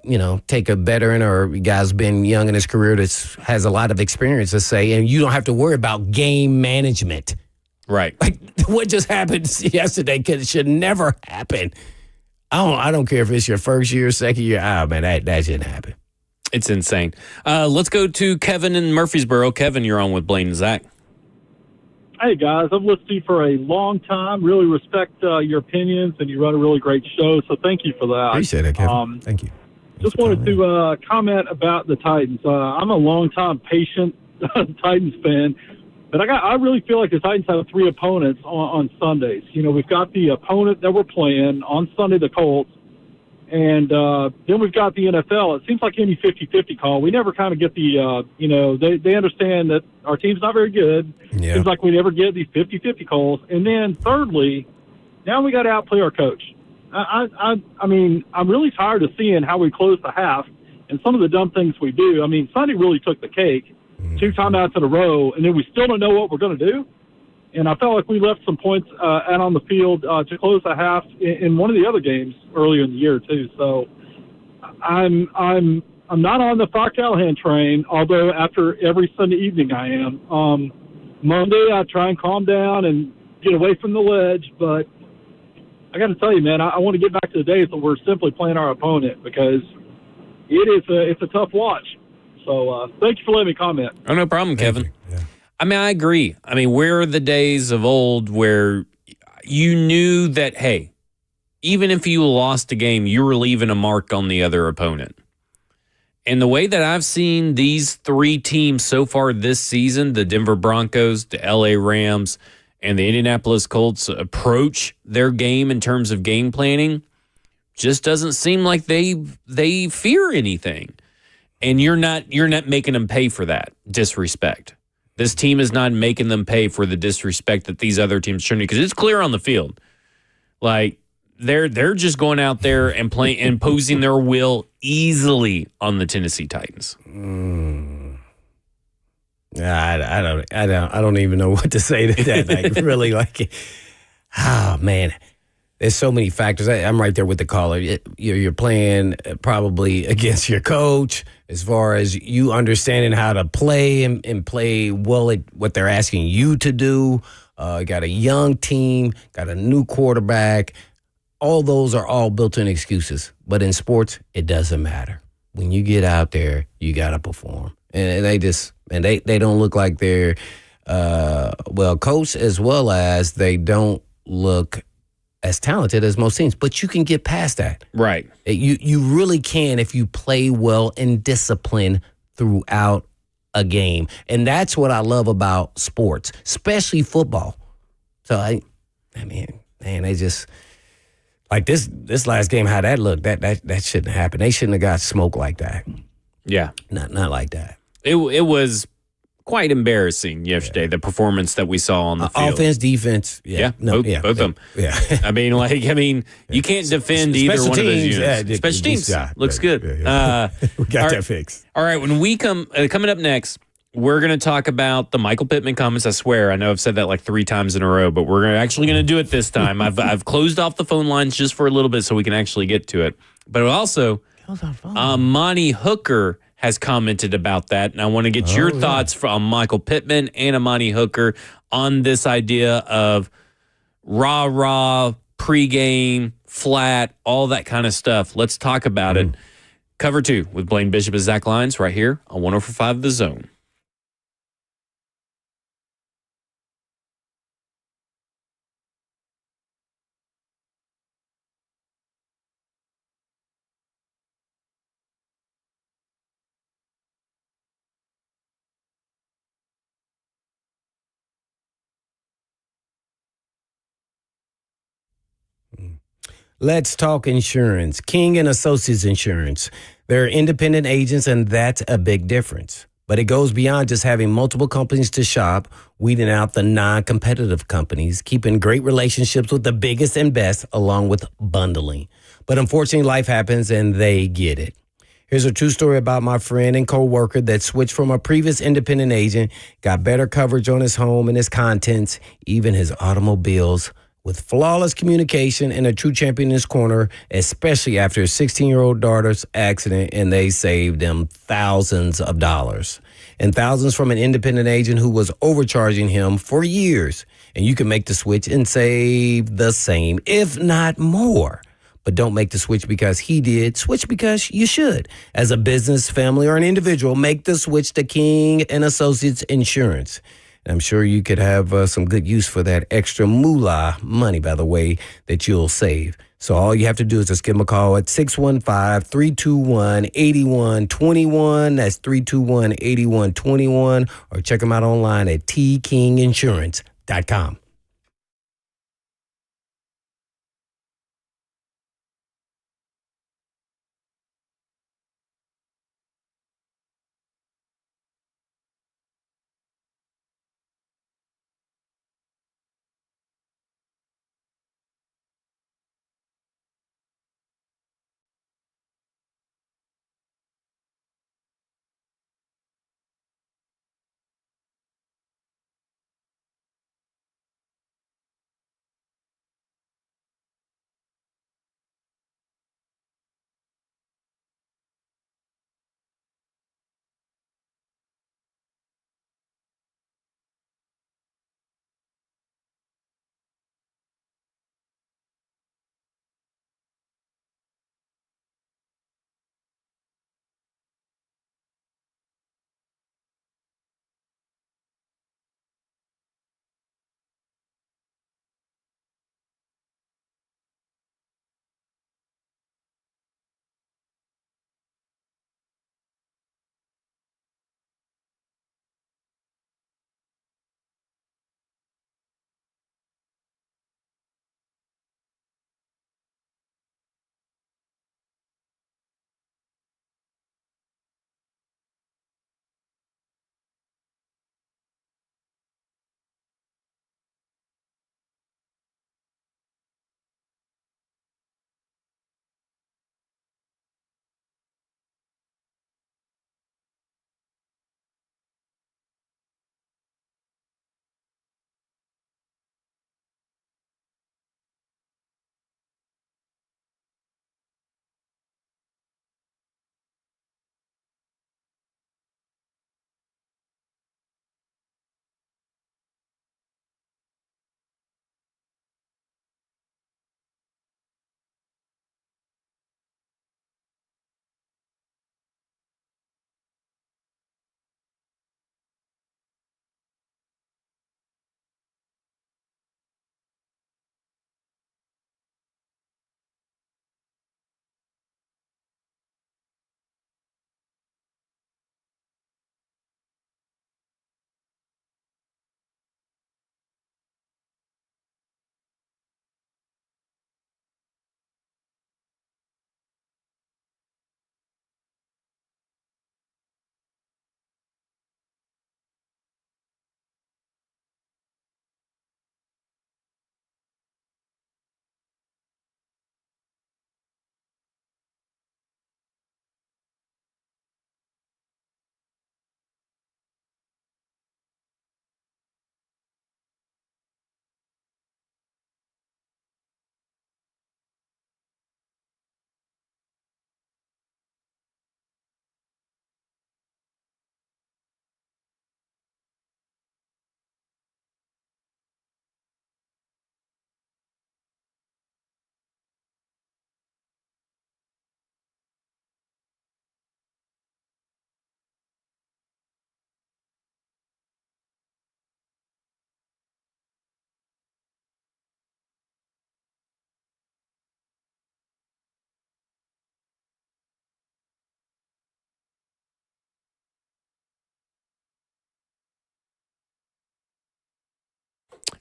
take a veteran or a guy's been young in his career that has a lot of experience, let's say, and you don't have to worry about game management. Right. Like what just happened yesterday, because it should never happen. I don't care if it's your first year, second year. Man, that shouldn't happen. It's insane. Let's go to Kevin in Murfreesboro. Kevin, you're on with Blaine and Zach. Hey, guys. I've listened to you for a long time. Really respect your opinions, and you run a really great show, so thank you for that. Appreciate it, Kevin. Thank you. Just wanted to comment about the Titans. I'm a longtime patient Titans fan, but I really feel like the Titans have 3 opponents on Sundays. We've got the opponent that we're playing on Sunday, the Colts, and then we've got the NFL. It seems like any 50-50 call. We never kind of get the, they understand that our team's not very good. Yeah. Seems like we never get these 50-50 calls. And then thirdly, now we got to outplay our coach. I mean, I'm really tired of seeing how we close the half and some of the dumb things we do. I mean, Sunday really took the cake. 2 timeouts in a row, and then we still don't know what we're going to do. And I felt like we left some points out on the field to close the half in one of the other games earlier in the year too. So I'm not on the Fox Callahan train, although after every Sunday evening I am. Monday I try and calm down and get away from the ledge, but I got to tell you, man, I want to get back to the days that we're simply playing our opponent, because it's a tough watch. So thank you for letting me comment. Oh, no problem, Kevin. Yeah. I mean, I agree. I mean, where are the days of old where you knew that, hey, even if you lost a game, you were leaving a mark on the other opponent? And the way that I've seen these 3 teams so far this season, the Denver Broncos, the LA Rams, and the Indianapolis Colts approach their game in terms of game planning, just doesn't seem like they fear anything. And you're not making them pay for that disrespect. This team is not making them pay for the disrespect that these other teams should, because it's clear on the field. Like they're just going out there and imposing their will easily on the Tennessee Titans. I don't even know what to say to that. Like, really, like, man. There's so many factors. I'm right there with the caller. You're playing probably against your coach as far as you understanding how to play and play well at what they're asking you to do. Got a young team, got a new quarterback. All those are all built-in excuses. But in sports, it doesn't matter. When you get out there, you got to perform. And they don't look like they're well coached, as well as they don't look as talented as most teams, but you can get past that. Right. You really can if you play well and discipline throughout a game. And that's what I love about sports, especially football. So I mean, man, they just like this last game, how that looked, that shouldn't happen. They shouldn't have got smoked like that. Yeah. Not like that. It was quite embarrassing yesterday, the performance that we saw on the field. Offense, defense. Both of them. Yeah. I mean, you can't defend either Special one of those teams, units. Special teams looks good. We got that fixed. All right, when we coming up next, we're going to talk about the Michael Pittman comments. I swear, I know I've said that like 3 times in a row, but we're actually going to do it this time. I've closed off the phone lines just for a little bit so we can actually get to it. But also, Monty Hooker has commented about that, and I want to get your thoughts from Michael Pittman and Amani Hooker on this idea of rah-rah, pregame, flat, all that kind of stuff. Let's talk about it. Cover 2 with Blaine Bishop and Zach Lyons right here on 104.5 The Zone. Let's talk insurance. King and Associates Insurance. They're independent agents, and that's a big difference. But it goes beyond just having multiple companies to shop, weeding out the non-competitive companies, keeping great relationships with the biggest and best, along with bundling. But unfortunately, life happens, and they get it. Here's a true story about my friend and coworker that switched from a previous independent agent, got better coverage on his home and his contents, even his automobiles, with flawless communication and a true champion in his corner, especially after his 16-year-old daughter's accident, and they saved him thousands of dollars. And thousands from an independent agent who was overcharging him for years. And you can make the switch and save the same, if not more. But don't make the switch because he did. Switch because you should. As a business, family, or an individual, make the switch to King and Associates Insurance. I'm sure you could have some good use for that extra moolah money, by the way, that you'll save. So all you have to do is just give them a call at 615-321-8121. That's 321-8121. Or check them out online at tkinginsurance.com.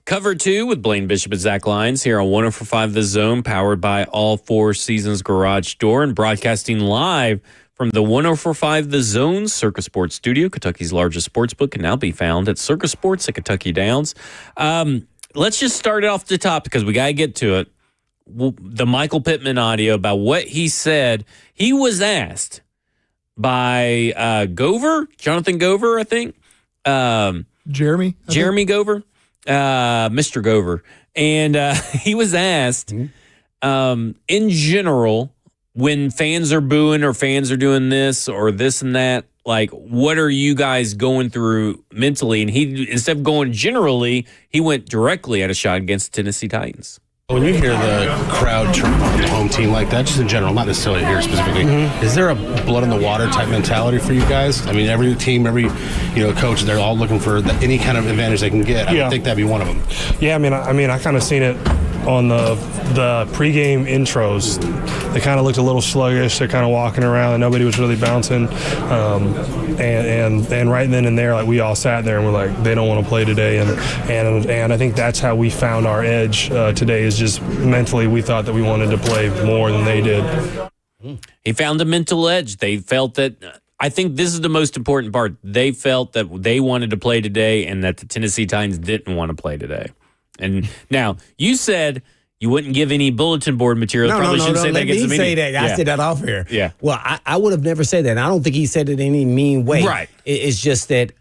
Cover 2 with Blaine Bishop and Zach Lyons here on 104.5 The Zone, powered by All Four Seasons Garage Door and broadcasting live from the 104.5 The Zone Circus Sports Studio. Kentucky's largest sports book can now be found at Circus Sports at Kentucky Downs. Let's just start it off the top because we got to get to it. The Michael Pittman audio about what he said. He was asked by Jonathan Gover, I think. Jeremy Gover. Mr. Gover. And he was asked, in general, when fans are booing or fans are doing this or this and that, like, what are you guys going through mentally? And he, instead of going generally, he went directly at a shot against the Tennessee Titans. When you hear the crowd turn on the home team like that, just in general, not necessarily here specifically, is there a blood in the water type mentality for you guys? I mean, every team, every coach, they're all looking for any kind of advantage they can get. I would think that'd be one of them. Yeah, I mean, I kind of seen it on the pregame intros. They kind of looked a little sluggish. They're kind of walking around, and nobody was really bouncing. And right then and there, like, we all sat there and we're like, they don't want to play today. And I think that's how we found our edge today. Is just mentally we thought that we wanted to play more than they did. He found a mental edge. They felt that. I think this is the most important part. They felt that they wanted to play today and that the Tennessee Titans didn't want to play today. And now, you said you wouldn't give any bulletin board material. Probably shouldn't say that against the media. Let me say that. I said that off here. Yeah. Well, I would have never said that. And I don't think he said it in any mean way. Right. It's just that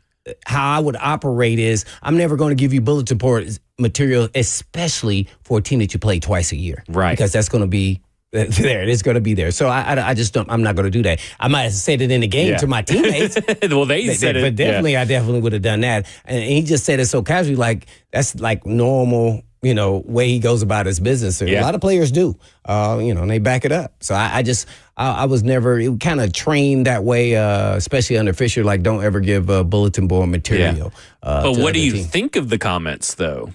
how I would operate is I'm never going to give you bulletin board material, especially for a team that you play twice a year. Right. Because that's going to be there. It's going to be there. So I just don't. I'm not going to do that. I might have said it in the game to my teammates. Well, they said it. But definitely, I definitely would have done that. And he just said it so casually, like that's like normal, way he goes about his business. A lot of players do, and they back it up. So I was never kind of trained that way, especially under Fisher, like don't ever give bulletin board material. But what do you think of the comments, though,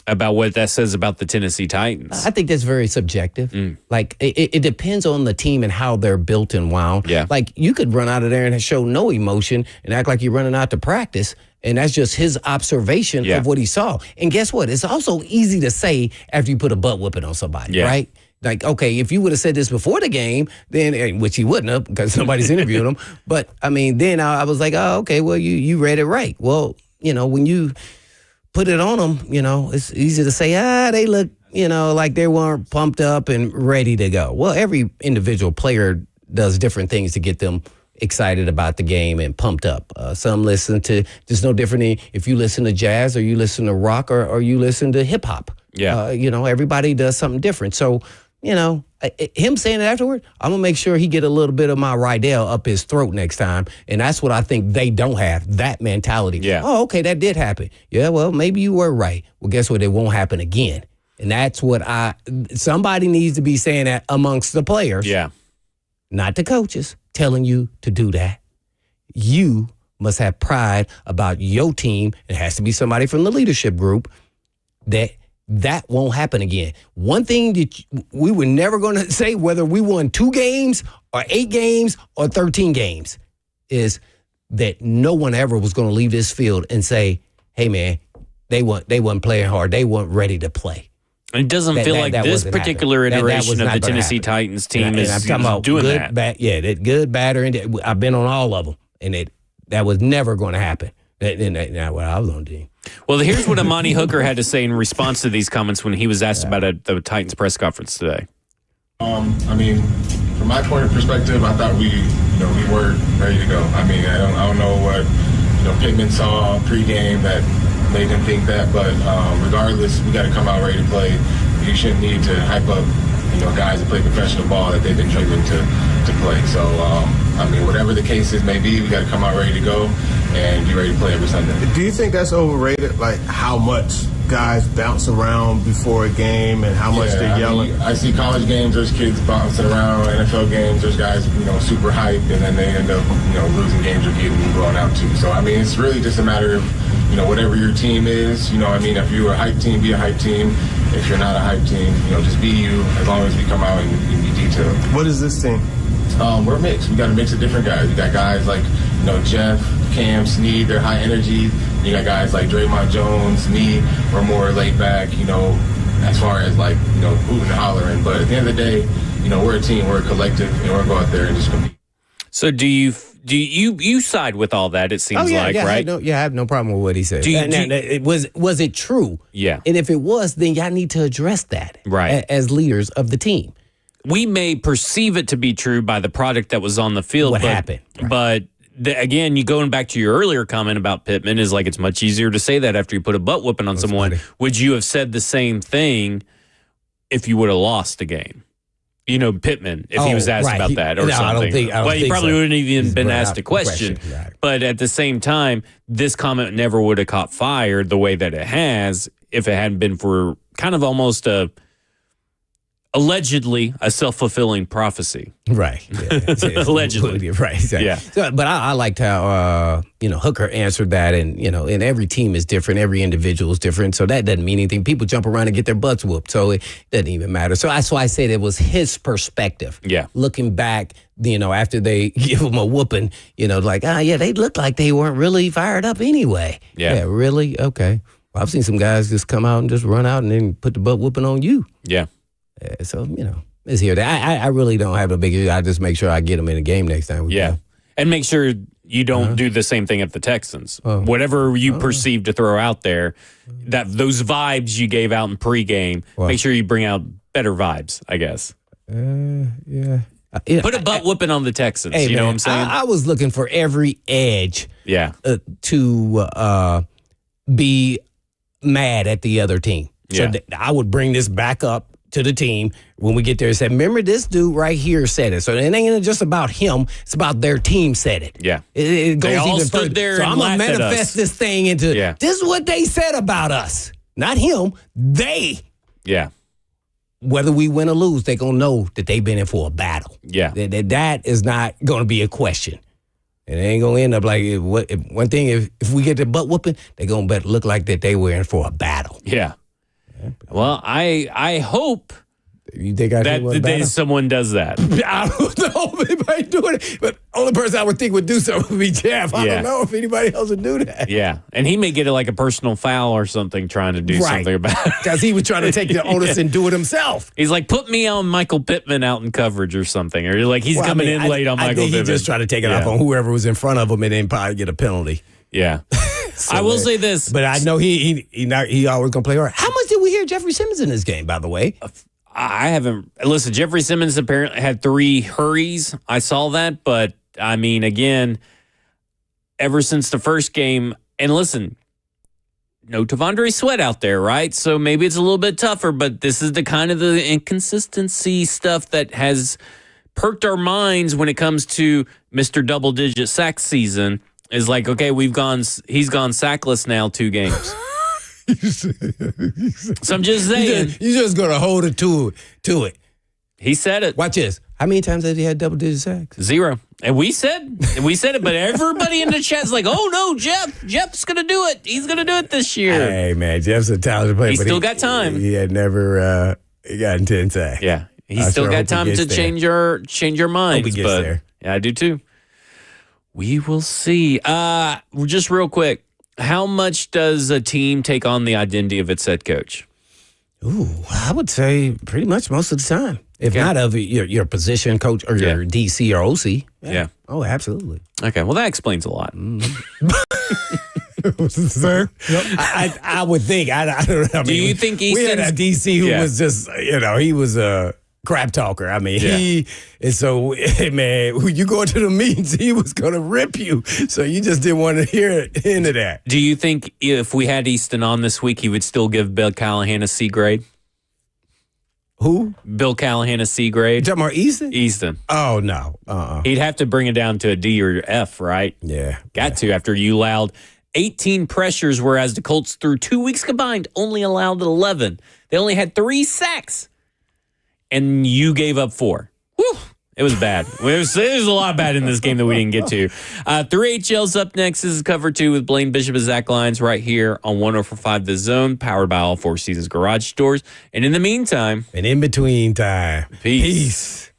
about what that says about the Tennessee Titans? I think that's very subjective. Like, it depends on the team and how they're built and wound. Yeah. Like, you could run out of there and show no emotion and act like you're running out to practice, and that's just his observation of what he saw. And guess what? It's also easy to say after you put a butt whipping on somebody, right? Like, okay, if you would have said this before the game, then, which he wouldn't have because nobody's interviewing him, but, I mean, then I was like, oh, okay, well, you read it right. Well, when you put it on them, it's easy to say, they look, like they weren't pumped up and ready to go. Well, every individual player does different things to get them excited about the game and pumped up. Some listen to, just no different than if you listen to jazz or you listen to rock or you listen to hip hop. Yeah. Everybody does something different. So, him saying it afterward, I'm going to make sure he get a little bit of my Rydell up his throat next time. And that's what I think they don't have, that mentality. Yeah. Oh, okay, that did happen. Yeah, well, maybe you were right. Well, guess what? It won't happen again. And that's what somebody needs to be saying that amongst the players. Yeah. Not the coaches telling you to do that. You must have pride about your team. It has to be somebody from the leadership group that won't happen again. One thing that we were never going to say, whether we won 2 games or 8 games or 13 games, is that no one ever was going to leave this field and say, hey, man, they weren't playing hard. They weren't ready to play. It doesn't feel like this particular iteration of the Tennessee Titans team is I'm talking about doing good, that. Bad, that good, bad, or I've been on all of them, and that was never going to happen. That's what I was on the team. Well, here's what Amani Hooker had to say in response to these comments when he was asked about it at the Titans press conference today. I mean, from my point of perspective, I thought we were ready to go. I mean, I don't know what Pittman saw pregame that made him think that, but regardless, we got to come out ready to play. You shouldn't need to hype up guys that play professional ball that they've been struggling to play. So I mean, whatever the case may be, we got to come out ready to go and be ready to play every Sunday. Do you think that's overrated? Like how much guys bounce around before a game and how much they're yelling? I see college games, there's kids bouncing around. NFL games, there's guys super hyped, and then they end up losing games or getting blown out too. So I mean, it's really just a matter of whatever your team is. I mean, if you're a hype team, be a hype team. If you're not a hype team, just be you. As long as we come out and be detailed. What is this team? We're mixed. We got a mix of different guys. We got guys like Jeff, Cam, Snead, they're high energy. You got guys like Draymond Jones, me, we're more laid back, as far as hooting and hollering. But at the end of the day, we're a team, we're a collective, and we're going to go out there and just compete. So do you side with all that? It seems right? I have no problem with what he said. Was it true? Yeah. And if it was, then y'all need to address that, right, as leaders of the team. We may perceive it to be true by the product that was on the field. What happened? Right. But again, you going back to your earlier comment about Pittman is like it's much easier to say that after you put a butt whooping on someone. Funny. Would you have said the same thing if you would have lost the game? Pittman, if he was asked about that or something. I don't think he probably so. wouldn't even been asked a question. Right. But at the same time, this comment never would have caught fire the way that it has if it hadn't been for kind of almost allegedly a self-fulfilling prophecy. Right. Yeah. Allegedly. Right. Exactly. Yeah. So, but I liked how, Hooker answered that. And, and every team is different. Every individual is different. So that doesn't mean anything. People jump around and get their butts whooped. So it doesn't even matter. So that's why I said it was his perspective. Yeah. Looking back, after they give him a whooping, they looked like they weren't really fired up anyway. Yeah. Really? Okay. Well, I've seen some guys just come out and just run out and then put the butt whooping on you. Yeah. So, it's here. I really don't have a big issue. I just make sure I get them in the game next time. Yeah. And make sure you don't do the same thing at the Texans. Whatever you perceive to throw out there, those vibes you gave out in pregame, make sure you bring out better vibes, I guess. Yeah. Put a butt whooping on the Texans. Hey, you know man, what I'm saying? I was looking for every edge to be mad at the other team. So I would bring this back up to the team when we get there and say, remember this dude right here said it. So it ain't just about him. It's about their team said it. Yeah. It goes they all even stood further. there so and I'm going to laughed at us. manifest this thing into, this is what they said about us. Not him. They. Yeah. Whether we win or lose, they're going to know that they've been in for a battle. Yeah. That is not going to be a question. And it ain't going to end up like, if we get the butt whooping, they're going to look like that they were in for a battle. Yeah. Well, I hope you think that someone does that. I don't know if anybody doing it, but only person I would think would do so would be Jeff. I don't know if anybody else would do that. Yeah, and he may get it like a personal foul or something trying to do something about it. Because he was trying to take the onus and do it himself. He's like, put me on Michael Pittman out in coverage or something. Or like he's coming in late on Michael Pittman. I think he just tried to take it off on whoever was in front of him and then probably get a penalty. Yeah. I will say this. But I know he always going to play hard. How much did we hear Jeffrey Simmons in this game, by the way? I haven't. Listen, Jeffrey Simmons apparently had 3 hurries. I saw that. But, I mean, again, ever since the first game, and listen, no Tavondre Sweat out there, right? So maybe it's a little bit tougher, but this is the kind of the inconsistency stuff that has perked our minds when it comes to Mr. Double-Digit sack season. Is like, okay, he's gone sackless now 2 games. So I'm just saying. You're just going to hold it to it. He said it. Watch this. How many times has he had double-digit sacks? 0. And we said it, but everybody in the chat's like, oh, no, Jeff's going to do it. He's going to do it this year. Hey, man, Jeff's a talented player. He's still got time. He had never gotten 10 sacks. Yeah, he's still got time to change your minds. Hope he gets there. Yeah, I do too. We will see. Just real quick, how much does a team take on the identity of its head coach? Ooh, I would say pretty much most of the time. If not of your position coach or your DC or OC. Yeah. Oh, absolutely. Okay, well, that explains a lot. Sir? Yep. I would think. I don't know. Do you think we had a DC who was just, he was a crap talker. I mean, and so, man, when you go into the meetings, he was going to rip you. So you just didn't want to hear into that. Do you think if we had Easton on this week, he would still give Bill Callahan a C grade? Who? Bill Callahan a C grade. You talking about Easton? Easton. Oh, no. He'd have to bring it down to a D or F, right? Yeah. Got to after you allowed 18 pressures, whereas the Colts through 2 weeks combined only allowed 11. They only had 3 sacks. And you gave up 4. Whew. It was bad. There's a lot bad in this game that we didn't get to. 3HL's up next. This is Cover 2 with Blaine Bishop and Zach Lyons right here on 104.5 The Zone, powered by All Four Seasons Garage Stores. And in the meantime... And in between time. Peace.